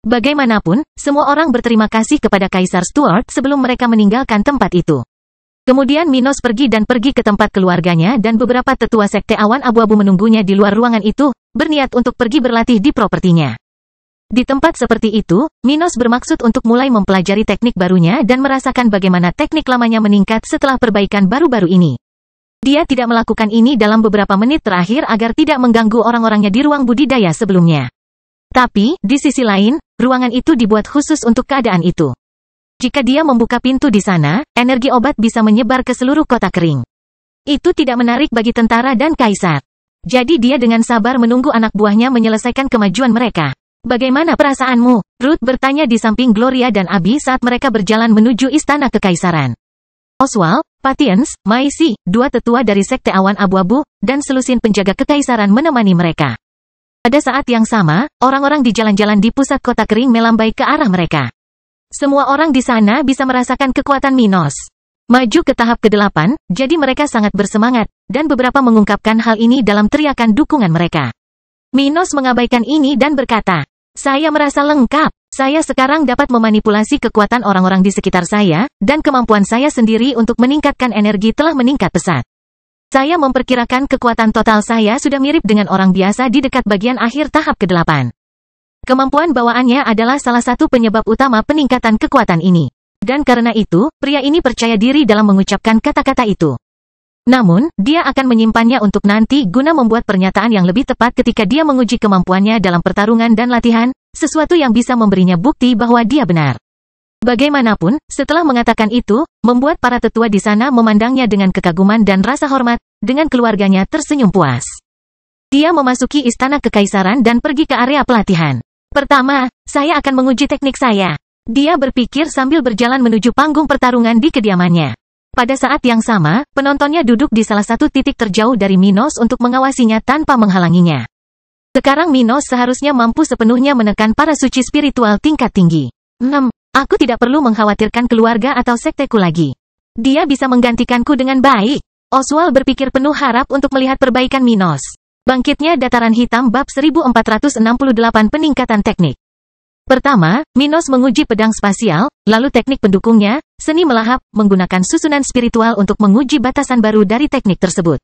Bagaimanapun, semua orang berterima kasih kepada Kaisar Stuart sebelum mereka meninggalkan tempat itu. Kemudian Minos pergi ke tempat keluarganya dan beberapa tetua sekte awan abu-abu menunggunya di luar ruangan itu, berniat untuk pergi berlatih di propertinya. Di tempat seperti itu, Minos bermaksud untuk mulai mempelajari teknik barunya dan merasakan bagaimana teknik lamanya meningkat setelah perbaikan baru-baru ini. Dia tidak melakukan ini dalam beberapa menit terakhir agar tidak mengganggu orang-orangnya di ruang budidaya sebelumnya. Tapi, di sisi lain, ruangan itu dibuat khusus untuk keadaan itu. Jika dia membuka pintu di sana, energi obat bisa menyebar ke seluruh kota kering. Itu tidak menarik bagi tentara dan kaisar. Jadi dia dengan sabar menunggu anak buahnya menyelesaikan kemajuan mereka. Bagaimana perasaanmu? Ruth bertanya di samping Gloria dan Abby saat mereka berjalan menuju istana kekaisaran. Oswald, Patience, Maisie, dua tetua dari sekte awan abu-abu, dan selusin penjaga kekaisaran menemani mereka. Pada saat yang sama, orang-orang di jalan-jalan di pusat kota kering melambai ke arah mereka. Semua orang di sana bisa merasakan kekuatan Minos. Maju ke tahap ke-8, jadi mereka sangat bersemangat, dan beberapa mengungkapkan hal ini dalam teriakan dukungan mereka. Minos mengabaikan ini dan berkata, "Saya merasa lengkap. Saya sekarang dapat memanipulasi kekuatan orang-orang di sekitar saya, dan kemampuan saya sendiri untuk meningkatkan energi telah meningkat pesat. Saya memperkirakan kekuatan total saya sudah mirip dengan orang biasa di dekat bagian akhir tahap ke-8. Kemampuan bawaannya adalah salah satu penyebab utama peningkatan kekuatan ini. Dan karena itu, pria ini percaya diri dalam mengucapkan kata-kata itu. Namun, dia akan menyimpannya untuk nanti guna membuat pernyataan yang lebih tepat ketika dia menguji kemampuannya dalam pertarungan dan latihan, sesuatu yang bisa memberinya bukti bahwa dia benar. Bagaimanapun, setelah mengatakan itu, membuat para tetua di sana memandangnya dengan kekaguman dan rasa hormat, dengan keluarganya tersenyum puas. Dia memasuki istana kekaisaran dan pergi ke area pelatihan. Pertama, saya akan menguji teknik saya. Dia berpikir sambil berjalan menuju panggung pertarungan di kediamannya. Pada saat yang sama, penontonnya duduk di salah satu titik terjauh dari Minos untuk mengawasinya tanpa menghalanginya. Sekarang Minos seharusnya mampu sepenuhnya menekan para suci spiritual tingkat tinggi. Aku tidak perlu mengkhawatirkan keluarga atau sekteku lagi. Dia bisa menggantikanku dengan baik. Oswald berpikir penuh harap untuk melihat perbaikan Minos. Bangkitnya Dataran Hitam bab 1468 peningkatan teknik. Pertama, Minos menguji pedang spasial, lalu teknik pendukungnya, seni melahap, menggunakan susunan spiritual untuk menguji batasan baru dari teknik tersebut.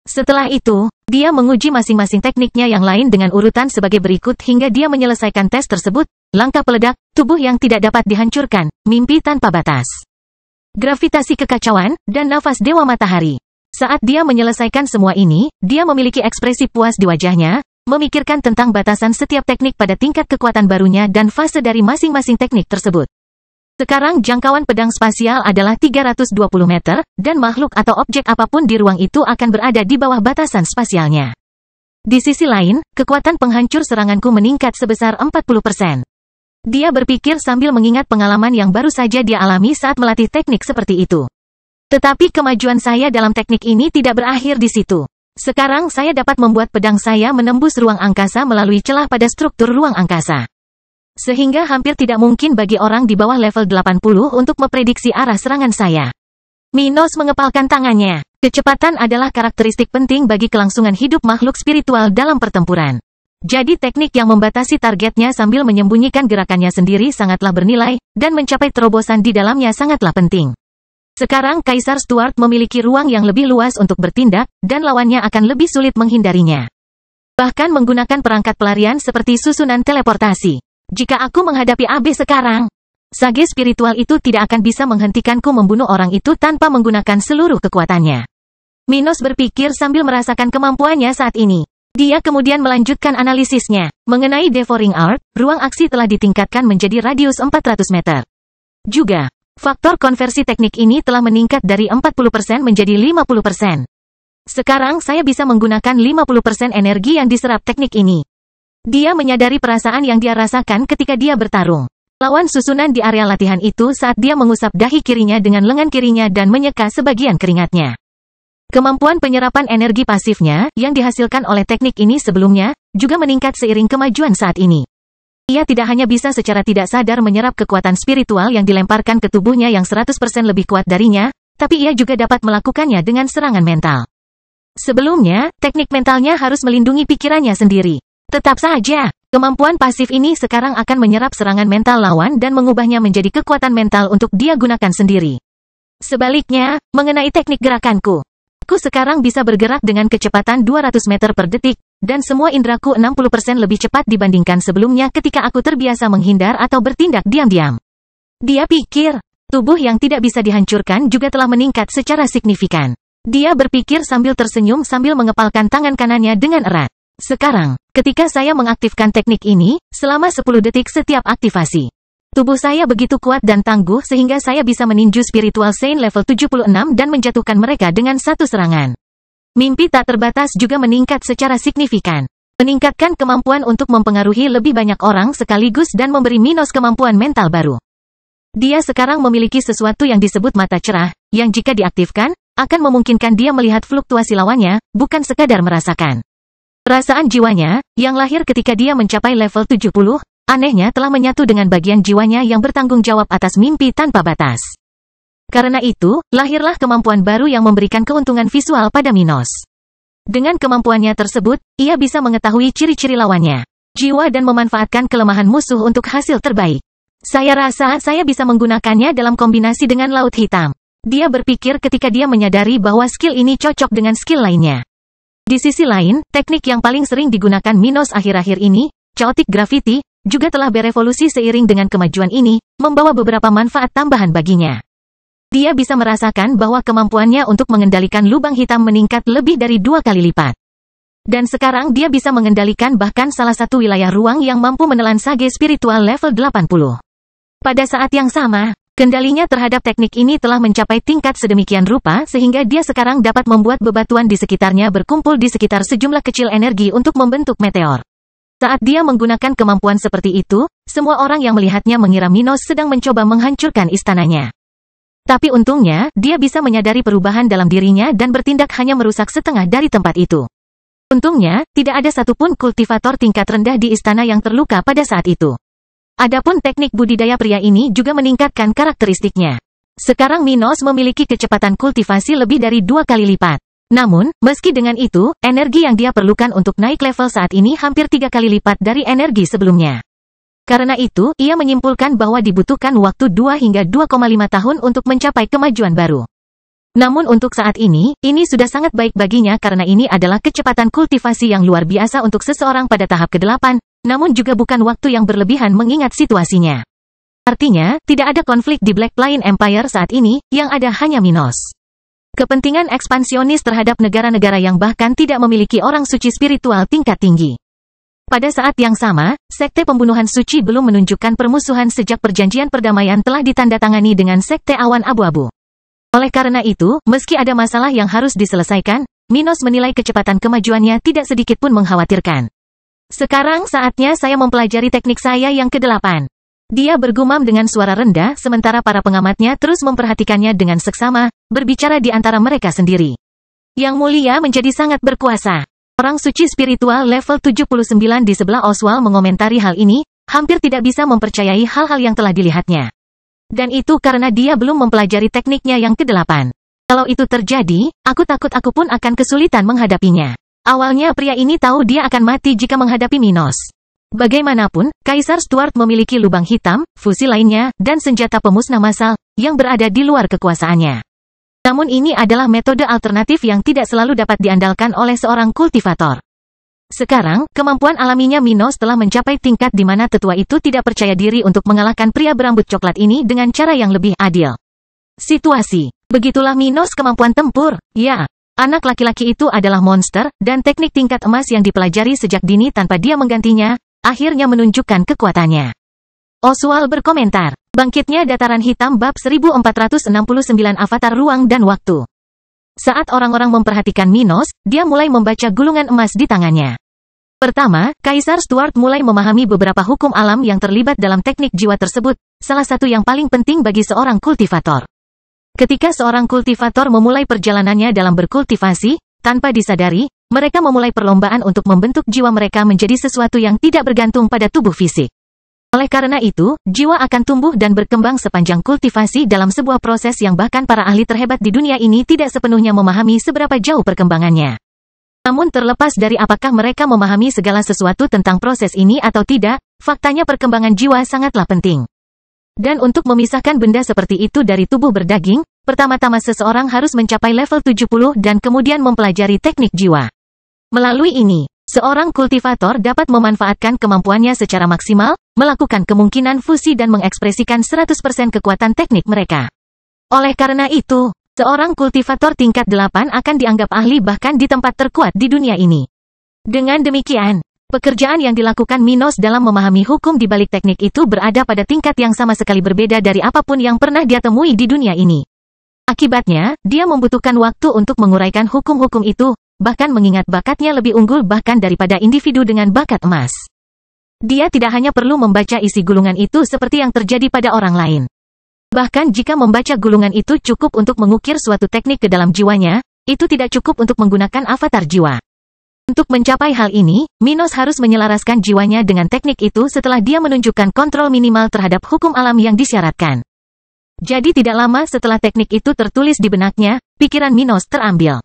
Setelah itu, dia menguji masing-masing tekniknya yang lain dengan urutan sebagai berikut hingga dia menyelesaikan tes tersebut, langkah peledak, tubuh yang tidak dapat dihancurkan, mimpi tanpa batas, gravitasi kekacauan, dan nafas dewa matahari. Saat dia menyelesaikan semua ini, dia memiliki ekspresi puas di wajahnya, memikirkan tentang batasan setiap teknik pada tingkat kekuatan barunya dan fase dari masing-masing teknik tersebut. Sekarang jangkauan pedang spasial adalah 320 meter, dan makhluk atau objek apapun di ruang itu akan berada di bawah batasan spasialnya. Di sisi lain, kekuatan penghancur seranganku meningkat sebesar 40%. Dia berpikir sambil mengingat pengalaman yang baru saja dia alami saat melatih teknik seperti itu. Tetapi kemajuan saya dalam teknik ini tidak berakhir di situ. Sekarang saya dapat membuat pedang saya menembus ruang angkasa melalui celah pada struktur ruang angkasa. Sehingga hampir tidak mungkin bagi orang di bawah level 80 untuk memprediksi arah serangan saya. Minos mengepalkan tangannya. Kecepatan adalah karakteristik penting bagi kelangsungan hidup makhluk spiritual dalam pertempuran. Jadi teknik yang membatasi targetnya sambil menyembunyikan gerakannya sendiri sangatlah bernilai, dan mencapai terobosan di dalamnya sangatlah penting. Sekarang Kaisar Stuart memiliki ruang yang lebih luas untuk bertindak, dan lawannya akan lebih sulit menghindarinya. Bahkan menggunakan perangkat pelarian seperti susunan teleportasi. Jika aku menghadapi AB sekarang, sage spiritual itu tidak akan bisa menghentikanku membunuh orang itu tanpa menggunakan seluruh kekuatannya. Minos berpikir sambil merasakan kemampuannya saat ini. Dia kemudian melanjutkan analisisnya. Mengenai Devouring Art, ruang aksi telah ditingkatkan menjadi radius 400 meter. Juga, faktor konversi teknik ini telah meningkat dari 40% menjadi 50%. Sekarang saya bisa menggunakan 50% energi yang diserap teknik ini. Dia menyadari perasaan yang dia rasakan ketika dia bertarung lawan susunan di area latihan itu saat dia mengusap dahi kirinya dengan lengan kirinya dan menyeka sebagian keringatnya. Kemampuan penyerapan energi pasifnya, yang dihasilkan oleh teknik ini sebelumnya, juga meningkat seiring kemajuan saat ini. Ia tidak hanya bisa secara tidak sadar menyerap kekuatan spiritual yang dilemparkan ke tubuhnya yang 100% lebih kuat darinya, tapi ia juga dapat melakukannya dengan serangan mental. Sebelumnya, teknik mentalnya harus melindungi pikirannya sendiri. Tetap saja, kemampuan pasif ini sekarang akan menyerap serangan mental lawan dan mengubahnya menjadi kekuatan mental untuk dia gunakan sendiri. Sebaliknya, mengenai teknik gerakanku, aku sekarang bisa bergerak dengan kecepatan 200 meter per detik, dan semua indraku 60% lebih cepat dibandingkan sebelumnya ketika aku terbiasa menghindar atau bertindak diam-diam. Dia pikir, tubuh yang tidak bisa dihancurkan juga telah meningkat secara signifikan. Dia berpikir sambil tersenyum sambil mengepalkan tangan kanannya dengan erat. Sekarang, ketika saya mengaktifkan teknik ini, selama 10 detik setiap aktivasi, tubuh saya begitu kuat dan tangguh sehingga saya bisa meninju spiritual Saint level 76 dan menjatuhkan mereka dengan satu serangan. Mimpi tak terbatas juga meningkat secara signifikan. Meningkatkan kemampuan untuk mempengaruhi lebih banyak orang sekaligus dan memberi Minos kemampuan mental baru. Dia sekarang memiliki sesuatu yang disebut mata cerah, yang jika diaktifkan, akan memungkinkan dia melihat fluktuasi lawannya, bukan sekadar merasakan. Perasaan jiwanya, yang lahir ketika dia mencapai level 70, anehnya telah menyatu dengan bagian jiwanya yang bertanggung jawab atas mimpi tanpa batas. Karena itu, lahirlah kemampuan baru yang memberikan keuntungan visual pada Minos. Dengan kemampuannya tersebut, ia bisa mengetahui ciri-ciri lawannya, jiwa dan memanfaatkan kelemahan musuh untuk hasil terbaik. Saya rasa saya bisa menggunakannya dalam kombinasi dengan Laut Hitam. Dia berpikir ketika dia menyadari bahwa skill ini cocok dengan skill lainnya. Di sisi lain, teknik yang paling sering digunakan Minos akhir-akhir ini, Chaotic Gravity, juga telah berevolusi seiring dengan kemajuan ini, membawa beberapa manfaat tambahan baginya. Dia bisa merasakan bahwa kemampuannya untuk mengendalikan lubang hitam meningkat lebih dari 2 kali lipat. Dan sekarang dia bisa mengendalikan bahkan salah satu wilayah ruang yang mampu menelan sage spiritual level 80. Pada saat yang sama, kendalinya terhadap teknik ini telah mencapai tingkat sedemikian rupa sehingga dia sekarang dapat membuat bebatuan di sekitarnya berkumpul di sekitar sejumlah kecil energi untuk membentuk meteor. Saat dia menggunakan kemampuan seperti itu, semua orang yang melihatnya mengira Minos sedang mencoba menghancurkan istananya. Tapi untungnya, dia bisa menyadari perubahan dalam dirinya dan bertindak hanya merusak setengah dari tempat itu. Untungnya, tidak ada satupun kultivator tingkat rendah di istana yang terluka pada saat itu. Adapun teknik budidaya pria ini juga meningkatkan karakteristiknya. Sekarang Minos memiliki kecepatan kultivasi lebih dari 2 kali lipat. Namun, meski dengan itu, energi yang dia perlukan untuk naik level saat ini hampir 3 kali lipat dari energi sebelumnya. Karena itu, ia menyimpulkan bahwa dibutuhkan waktu 2 hingga 2,5 tahun untuk mencapai kemajuan baru. Namun untuk saat ini sudah sangat baik baginya karena ini adalah kecepatan kultivasi yang luar biasa untuk seseorang pada tahap ke-8, namun juga bukan waktu yang berlebihan mengingat situasinya. Artinya, tidak ada konflik di Black Plain Empire saat ini, yang ada hanya Minos. Kepentingan ekspansionis terhadap negara-negara yang bahkan tidak memiliki orang suci spiritual tingkat tinggi. Pada saat yang sama, Sekte Pembunuhan Suci belum menunjukkan permusuhan sejak perjanjian perdamaian telah ditandatangani dengan Sekte Awan Abu-Abu. Oleh karena itu, meski ada masalah yang harus diselesaikan, Minos menilai kecepatan kemajuannya tidak sedikit pun mengkhawatirkan. Sekarang saatnya saya mempelajari teknik saya yang ke-8. Dia bergumam dengan suara rendah sementara para pengamatnya terus memperhatikannya dengan seksama, berbicara di antara mereka sendiri. Yang mulia menjadi sangat berkuasa. Orang suci spiritual level 79 di sebelah Oswald mengomentari hal ini, hampir tidak bisa mempercayai hal-hal yang telah dilihatnya. Dan itu karena dia belum mempelajari tekniknya yang ke-8. Kalau itu terjadi, aku takut aku pun akan kesulitan menghadapinya. Awalnya pria ini tahu dia akan mati jika menghadapi Minos. Bagaimanapun, Kaisar Stuart memiliki lubang hitam, fusi lainnya, dan senjata pemusnah massal, yang berada di luar kekuasaannya. Namun ini adalah metode alternatif yang tidak selalu dapat diandalkan oleh seorang kultivator. Sekarang, kemampuan alaminya Minos telah mencapai tingkat di mana tetua itu tidak percaya diri untuk mengalahkan pria berambut coklat ini dengan cara yang lebih adil. Situasi. Begitulah Minos kemampuan tempur. Ya, anak laki-laki itu adalah monster, dan teknik tingkat emas yang dipelajari sejak dini tanpa dia menggantinya, akhirnya menunjukkan kekuatannya. Oswald berkomentar. Bangkitnya Dataran Hitam bab 1469 Avatar Ruang dan Waktu. Saat orang-orang memperhatikan Minos, dia mulai membaca gulungan emas di tangannya. Pertama, Kaisar Stuart mulai memahami beberapa hukum alam yang terlibat dalam teknik jiwa tersebut, salah satu yang paling penting bagi seorang kultivator. Ketika seorang kultivator memulai perjalanannya dalam berkultivasi, tanpa disadari, mereka memulai perlombaan untuk membentuk jiwa mereka menjadi sesuatu yang tidak bergantung pada tubuh fisik. Oleh karena itu, jiwa akan tumbuh dan berkembang sepanjang kultivasi dalam sebuah proses yang bahkan para ahli terhebat di dunia ini tidak sepenuhnya memahami seberapa jauh perkembangannya. Namun terlepas dari apakah mereka memahami segala sesuatu tentang proses ini atau tidak, faktanya perkembangan jiwa sangatlah penting. Dan untuk memisahkan benda seperti itu dari tubuh berdaging, pertama-tama seseorang harus mencapai level 70 dan kemudian mempelajari teknik jiwa. Melalui ini, seorang kultivator dapat memanfaatkan kemampuannya secara maksimal, melakukan kemungkinan fusi dan mengekspresikan 100% kekuatan teknik mereka. Oleh karena itu, seorang kultivator tingkat 8 akan dianggap ahli bahkan di tempat terkuat di dunia ini. Dengan demikian, pekerjaan yang dilakukan Minos dalam memahami hukum di balik teknik itu berada pada tingkat yang sama sekali berbeda dari apapun yang pernah dia temui di dunia ini. Akibatnya, dia membutuhkan waktu untuk menguraikan hukum-hukum itu, bahkan mengingat bakatnya lebih unggul bahkan daripada individu dengan bakat emas. Dia tidak hanya perlu membaca isi gulungan itu seperti yang terjadi pada orang lain. Bahkan jika membaca gulungan itu cukup untuk mengukir suatu teknik ke dalam jiwanya, itu tidak cukup untuk menggunakan avatar jiwa. Untuk mencapai hal ini, Minos harus menyelaraskan jiwanya dengan teknik itu setelah dia menunjukkan kontrol minimal terhadap hukum alam yang disyaratkan. Jadi tidak lama setelah teknik itu tertulis di benaknya, pikiran Minos terambil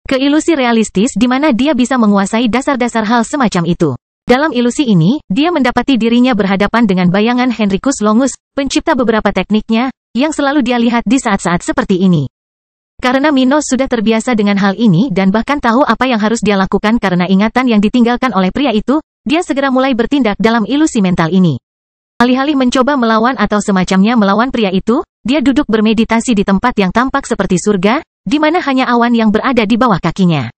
ke ilusi realistis di mana dia bisa menguasai dasar-dasar hal semacam itu. Dalam ilusi ini, dia mendapati dirinya berhadapan dengan bayangan Henricus Longus, pencipta beberapa tekniknya, yang selalu dia lihat di saat-saat seperti ini. Karena Minos sudah terbiasa dengan hal ini dan bahkan tahu apa yang harus dia lakukan karena ingatan yang ditinggalkan oleh pria itu, dia segera mulai bertindak dalam ilusi mental ini. Alih-alih mencoba melawan atau semacamnya melawan pria itu, dia duduk bermeditasi di tempat yang tampak seperti surga, di mana hanya awan yang berada di bawah kakinya.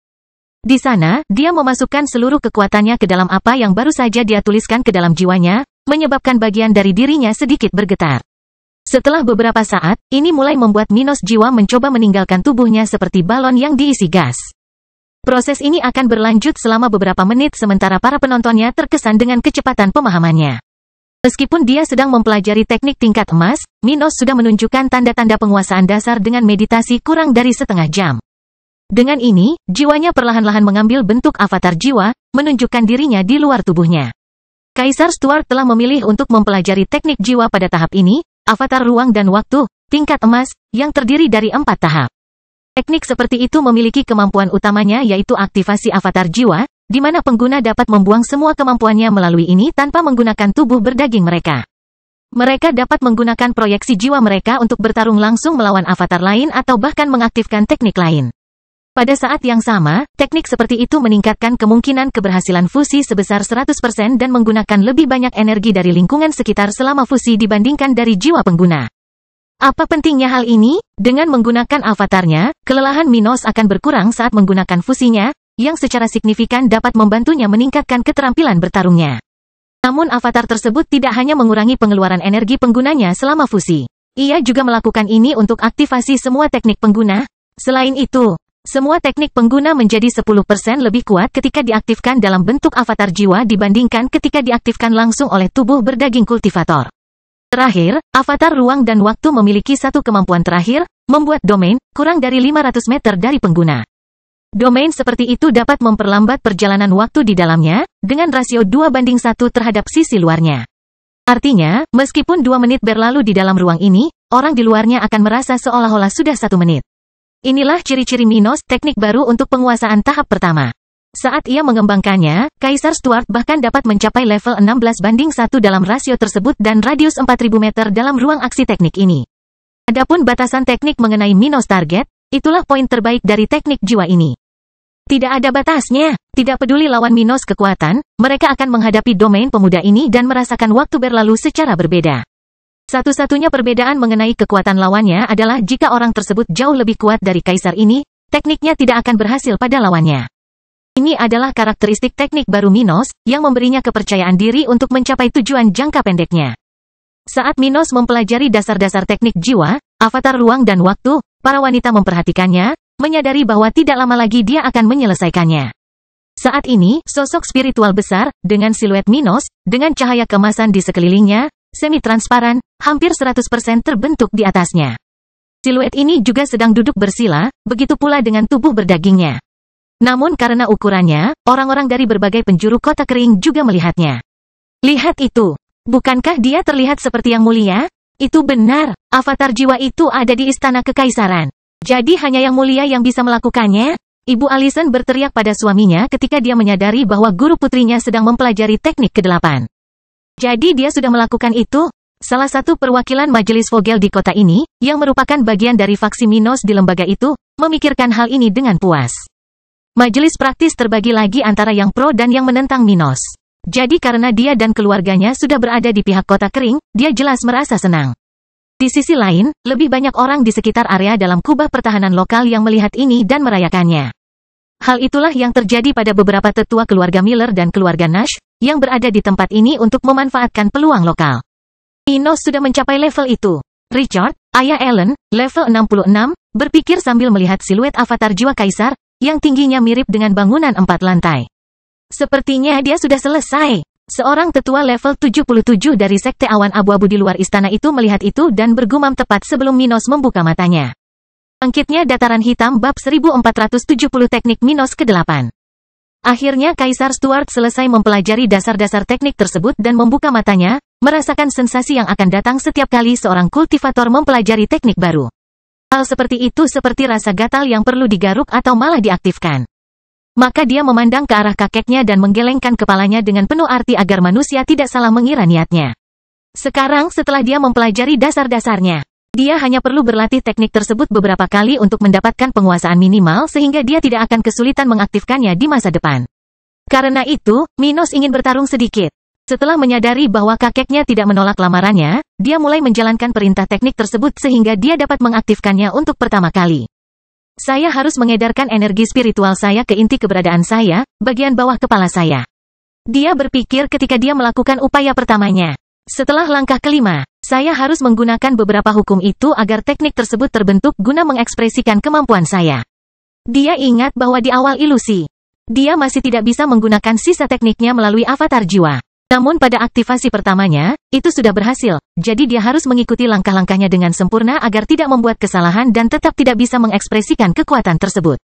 Di sana, dia memasukkan seluruh kekuatannya ke dalam apa yang baru saja dia tuliskan ke dalam jiwanya, menyebabkan bagian dari dirinya sedikit bergetar. Setelah beberapa saat, ini mulai membuat Minos jiwa mencoba meninggalkan tubuhnya seperti balon yang diisi gas. Proses ini akan berlanjut selama beberapa menit sementara para penontonnya terkesan dengan kecepatan pemahamannya. Meskipun dia sedang mempelajari teknik tingkat emas, Minos sudah menunjukkan tanda-tanda penguasaan dasar dengan meditasi kurang dari setengah jam. Dengan ini, jiwanya perlahan-lahan mengambil bentuk avatar jiwa, menunjukkan dirinya di luar tubuhnya. Kaisar Stuart telah memilih untuk mempelajari teknik jiwa pada tahap ini, avatar ruang dan waktu, tingkat emas, yang terdiri dari 4 tahap. Teknik seperti itu memiliki kemampuan utamanya yaitu aktivasi avatar jiwa, di mana pengguna dapat membuang semua kemampuannya melalui ini tanpa menggunakan tubuh berdaging mereka. Mereka dapat menggunakan proyeksi jiwa mereka untuk bertarung langsung melawan avatar lain atau bahkan mengaktifkan teknik lain. Pada saat yang sama, teknik seperti itu meningkatkan kemungkinan keberhasilan fusi sebesar 100% dan menggunakan lebih banyak energi dari lingkungan sekitar selama fusi dibandingkan dari jiwa pengguna. Apa pentingnya hal ini? Dengan menggunakan avatarnya, kelelahan Minos akan berkurang saat menggunakan fusinya, yang secara signifikan dapat membantunya meningkatkan keterampilan bertarungnya. Namun avatar tersebut tidak hanya mengurangi pengeluaran energi penggunanya selama fusi. Ia juga melakukan ini untuk aktivasi semua teknik pengguna. Selain itu, semua teknik pengguna menjadi 10% lebih kuat ketika diaktifkan dalam bentuk avatar jiwa dibandingkan ketika diaktifkan langsung oleh tubuh berdaging kultivator. Terakhir, avatar ruang dan waktu memiliki satu kemampuan terakhir, membuat domain, kurang dari 500 meter dari pengguna. Domain seperti itu dapat memperlambat perjalanan waktu di dalamnya, dengan rasio 2:1 terhadap sisi luarnya. Artinya, meskipun 2 menit berlalu di dalam ruang ini, orang di luarnya akan merasa seolah-olah sudah 1 menit. Inilah ciri-ciri Minos, teknik baru untuk penguasaan tahap pertama. Saat ia mengembangkannya, Kaisar Stuart bahkan dapat mencapai level 16:1 dalam rasio tersebut dan radius 4000 meter dalam ruang aksi teknik ini. Adapun batasan teknik mengenai Minos target, itulah poin terbaik dari teknik jiwa ini. Tidak ada batasnya, tidak peduli lawan Minos kekuatan, mereka akan menghadapi domain pemuda ini dan merasakan waktu berlalu secara berbeda. Satu-satunya perbedaan mengenai kekuatan lawannya adalah jika orang tersebut jauh lebih kuat dari kaisar ini, tekniknya tidak akan berhasil pada lawannya. Ini adalah karakteristik teknik baru Minos, yang memberinya kepercayaan diri untuk mencapai tujuan jangka pendeknya. Saat Minos mempelajari dasar-dasar teknik jiwa, avatar ruang dan waktu, para wanita memperhatikannya, menyadari bahwa tidak lama lagi dia akan menyelesaikannya. Saat ini, sosok spiritual besar, dengan siluet Minos, dengan cahaya keemasan di sekelilingnya, semi-transparan, hampir 100% terbentuk di atasnya. Siluet ini juga sedang duduk bersila, begitu pula dengan tubuh berdagingnya. Namun karena ukurannya, orang-orang dari berbagai penjuru kota kering juga melihatnya. Lihat itu. Bukankah dia terlihat seperti yang mulia? Itu benar, avatar jiwa itu ada di istana kekaisaran. Jadi hanya yang mulia yang bisa melakukannya? Ibu Allison berteriak pada suaminya ketika dia menyadari bahwa guru putrinya sedang mempelajari teknik ke-8. Jadi dia sudah melakukan itu? Salah satu perwakilan majelis Vogel di kota ini, yang merupakan bagian dari faksi Minos di lembaga itu, memikirkan hal ini dengan puas. Majelis praktis terbagi lagi antara yang pro dan yang menentang Minos. Jadi karena dia dan keluarganya sudah berada di pihak kota kering, dia jelas merasa senang. Di sisi lain, lebih banyak orang di sekitar area dalam kubah pertahanan lokal yang melihat ini dan merayakannya. Hal itulah yang terjadi pada beberapa tetua keluarga Miller dan keluarga Nash, yang berada di tempat ini untuk memanfaatkan peluang lokal. Minos sudah mencapai level itu. Richard, ayah Ellen, level 66, berpikir sambil melihat siluet avatar jiwa kaisar, yang tingginya mirip dengan bangunan 4 lantai. Sepertinya dia sudah selesai. Seorang tetua level 77 dari sekte awan abu-abu di luar istana itu melihat itu dan bergumam tepat sebelum Minos membuka matanya. Bangkitnya dataran hitam bab 1470 teknik Minos ke-8. Akhirnya Kaisar Stuart selesai mempelajari dasar-dasar teknik tersebut dan membuka matanya, merasakan sensasi yang akan datang setiap kali seorang kultivator mempelajari teknik baru. Hal seperti itu seperti rasa gatal yang perlu digaruk atau malah diaktifkan. Maka dia memandang ke arah kakeknya dan menggelengkan kepalanya dengan penuh arti agar manusia tidak salah mengira niatnya. Sekarang setelah dia mempelajari dasar-dasarnya, dia hanya perlu berlatih teknik tersebut beberapa kali untuk mendapatkan penguasaan minimal sehingga dia tidak akan kesulitan mengaktifkannya di masa depan. Karena itu, Minos ingin bertarung sedikit. Setelah menyadari bahwa kakeknya tidak menolak lamarannya, dia mulai menjalankan perintah teknik tersebut sehingga dia dapat mengaktifkannya untuk pertama kali. Saya harus mengedarkan energi spiritual saya ke inti keberadaan saya, bagian bawah kepala saya. Dia berpikir ketika dia melakukan upaya pertamanya. Setelah langkah kelima, saya harus menggunakan beberapa hukum itu agar teknik tersebut terbentuk guna mengekspresikan kemampuan saya. Dia ingat bahwa di awal ilusi, dia masih tidak bisa menggunakan sisa tekniknya melalui avatar jiwa. Namun pada aktivasi pertamanya, itu sudah berhasil, jadi dia harus mengikuti langkah-langkahnya dengan sempurna agar tidak membuat kesalahan dan tetap tidak bisa mengekspresikan kekuatan tersebut.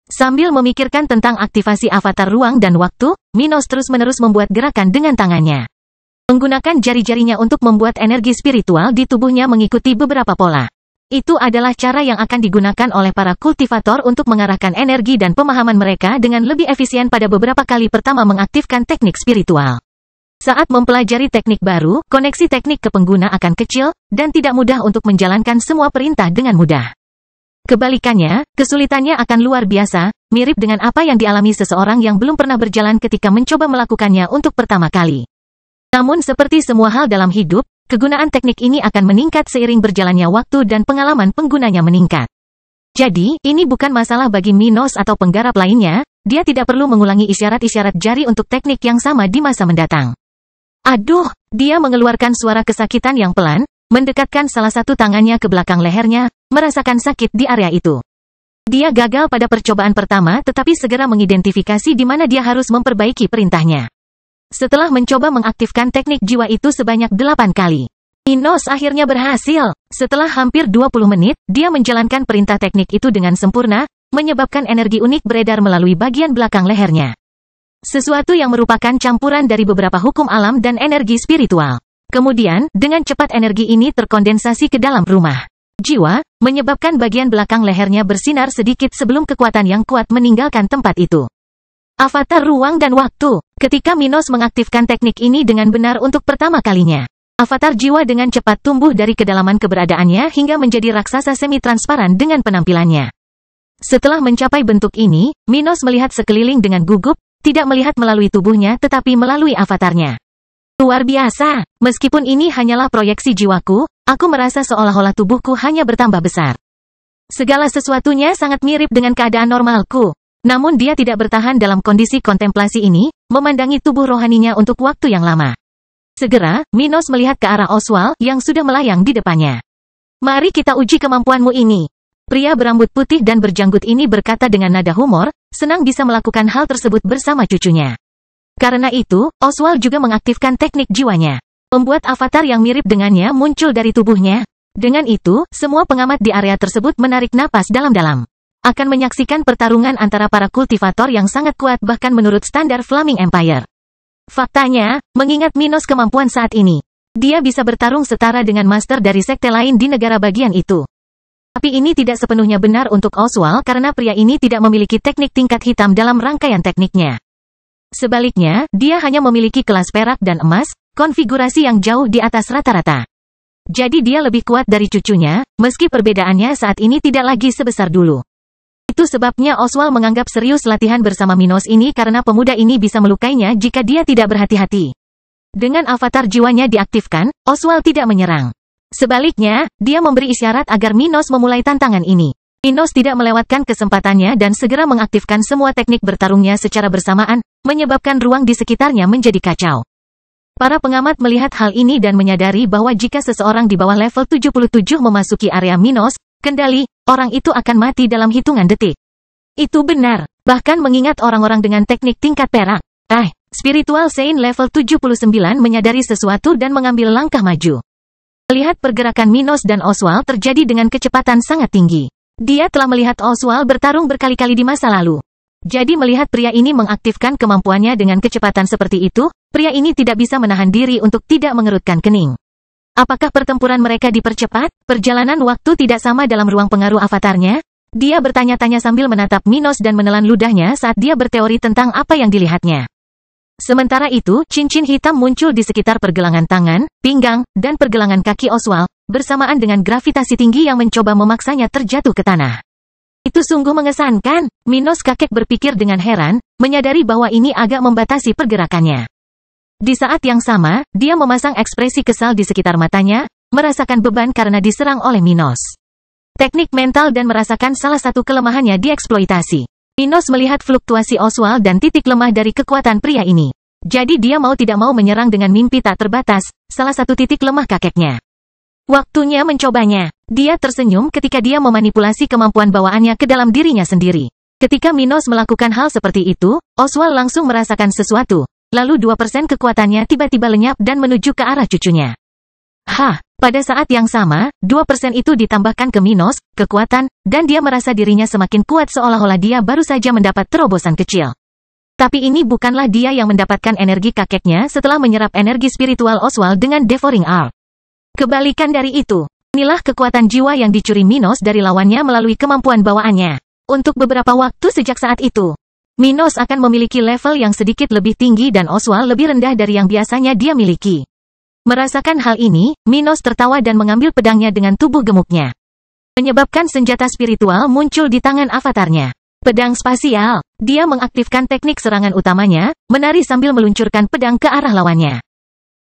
Sambil memikirkan tentang aktivasi avatar ruang dan waktu, Minos terus-menerus membuat gerakan dengan tangannya. Menggunakan jari-jarinya untuk membuat energi spiritual di tubuhnya mengikuti beberapa pola. Itu adalah cara yang akan digunakan oleh para kultivator untuk mengarahkan energi dan pemahaman mereka dengan lebih efisien pada beberapa kali pertama mengaktifkan teknik spiritual. Saat mempelajari teknik baru, koneksi teknik ke pengguna akan kecil, dan tidak mudah untuk menjalankan semua perintah dengan mudah. Kebalikannya, kesulitannya akan luar biasa, mirip dengan apa yang dialami seseorang yang belum pernah berjalan ketika mencoba melakukannya untuk pertama kali. Namun seperti semua hal dalam hidup, kegunaan teknik ini akan meningkat seiring berjalannya waktu dan pengalaman penggunanya meningkat. Jadi, ini bukan masalah bagi Minos atau penggarap lainnya, dia tidak perlu mengulangi isyarat-isyarat jari untuk teknik yang sama di masa mendatang. Aduh, dia mengeluarkan suara kesakitan yang pelan, mendekatkan salah satu tangannya ke belakang lehernya, merasakan sakit di area itu. Dia gagal pada percobaan pertama tetapi segera mengidentifikasi di mana dia harus memperbaiki perintahnya. Setelah mencoba mengaktifkan teknik jiwa itu sebanyak 8 kali, Minos akhirnya berhasil. Setelah hampir 20 menit, dia menjalankan perintah teknik itu dengan sempurna, menyebabkan energi unik beredar melalui bagian belakang lehernya. Sesuatu yang merupakan campuran dari beberapa hukum alam dan energi spiritual. Kemudian, dengan cepat energi ini terkondensasi ke dalam rumah jiwa, menyebabkan bagian belakang lehernya bersinar sedikit sebelum kekuatan yang kuat meninggalkan tempat itu. Avatar ruang dan waktu. Ketika Minos mengaktifkan teknik ini dengan benar untuk pertama kalinya, avatar jiwa dengan cepat tumbuh dari kedalaman keberadaannya hingga menjadi raksasa semi-transparan dengan penampilannya. Setelah mencapai bentuk ini, Minos melihat sekeliling dengan gugup, tidak melihat melalui tubuhnya tetapi melalui avatarnya. Luar biasa, meskipun ini hanyalah proyeksi jiwaku, aku merasa seolah-olah tubuhku hanya bertambah besar. Segala sesuatunya sangat mirip dengan keadaan normalku. Namun dia tidak bertahan dalam kondisi kontemplasi ini, memandangi tubuh rohaninya untuk waktu yang lama. Segera, Minos melihat ke arah Oswald yang sudah melayang di depannya. Mari kita uji kemampuanmu ini. Pria berambut putih dan berjanggut ini berkata dengan nada humor, senang bisa melakukan hal tersebut bersama cucunya. Karena itu, Oswald juga mengaktifkan teknik jiwanya. Membuat avatar yang mirip dengannya muncul dari tubuhnya. Dengan itu, semua pengamat di area tersebut menarik napas dalam-dalam. Akan menyaksikan pertarungan antara para kultivator yang sangat kuat bahkan menurut standar Flaming Empire. Faktanya, mengingat Minos kemampuan saat ini, dia bisa bertarung setara dengan master dari sekte lain di negara bagian itu. Tapi ini tidak sepenuhnya benar untuk Oswald karena pria ini tidak memiliki teknik tingkat hitam dalam rangkaian tekniknya. Sebaliknya, dia hanya memiliki kelas perak dan emas, konfigurasi yang jauh di atas rata-rata. Jadi dia lebih kuat dari cucunya, meski perbedaannya saat ini tidak lagi sebesar dulu. Itu sebabnya Oswald menganggap serius latihan bersama Minos ini karena pemuda ini bisa melukainya jika dia tidak berhati-hati. Dengan avatar jiwanya diaktifkan, Oswald tidak menyerang. Sebaliknya, dia memberi isyarat agar Minos memulai tantangan ini. Minos tidak melewatkan kesempatannya dan segera mengaktifkan semua teknik bertarungnya secara bersamaan, menyebabkan ruang di sekitarnya menjadi kacau. Para pengamat melihat hal ini dan menyadari bahwa jika seseorang di bawah level 77 memasuki area Minos, kendali, orang itu akan mati dalam hitungan detik. Itu benar, bahkan mengingat orang-orang dengan teknik tingkat perak. Spiritual Saint level 79 menyadari sesuatu dan mengambil langkah maju. Melihat pergerakan Minos dan Oswald terjadi dengan kecepatan sangat tinggi. Dia telah melihat Oswald bertarung berkali-kali di masa lalu. Jadi melihat pria ini mengaktifkan kemampuannya dengan kecepatan seperti itu, pria ini tidak bisa menahan diri untuk tidak mengerutkan kening. Apakah pertempuran mereka dipercepat? Perjalanan waktu tidak sama dalam ruang pengaruh avatarnya? Dia bertanya-tanya sambil menatap Minos dan menelan ludahnya saat dia berteori tentang apa yang dilihatnya. Sementara itu, cincin hitam muncul di sekitar pergelangan tangan, pinggang, dan pergelangan kaki Oswald, bersamaan dengan gravitasi tinggi yang mencoba memaksanya terjatuh ke tanah. Itu sungguh mengesankan, Minos kakek berpikir dengan heran, menyadari bahwa ini agak membatasi pergerakannya. Di saat yang sama, dia memasang ekspresi kesal di sekitar matanya, merasakan beban karena diserang oleh Minos. Teknik mental dan merasakan salah satu kelemahannya dieksploitasi. Minos melihat fluktuasi Oswald dan titik lemah dari kekuatan pria ini. Jadi dia mau tidak mau menyerang dengan mimpi tak terbatas, salah satu titik lemah kakeknya. Waktunya mencobanya. Dia tersenyum ketika dia memanipulasi kemampuan bawaannya ke dalam dirinya sendiri. Ketika Minos melakukan hal seperti itu, Oswald langsung merasakan sesuatu. Lalu 2% kekuatannya tiba-tiba lenyap dan menuju ke arah cucunya. Pada saat yang sama, 2% itu ditambahkan ke Minos, kekuatan, dan dia merasa dirinya semakin kuat seolah-olah dia baru saja mendapat terobosan kecil. Tapi ini bukanlah dia yang mendapatkan energi kakeknya setelah menyerap energi spiritual Oswald dengan Devouring Arm. Kebalikan dari itu, inilah kekuatan jiwa yang dicuri Minos dari lawannya melalui kemampuan bawaannya. Untuk beberapa waktu sejak saat itu, Minos akan memiliki level yang sedikit lebih tinggi dan Oswald lebih rendah dari yang biasanya dia miliki. Merasakan hal ini, Minos tertawa dan mengambil pedangnya dengan tubuh gemuknya. Menyebabkan senjata spiritual muncul di tangan avatarnya. Pedang spasial. Dia mengaktifkan teknik serangan utamanya, menari sambil meluncurkan pedang ke arah lawannya.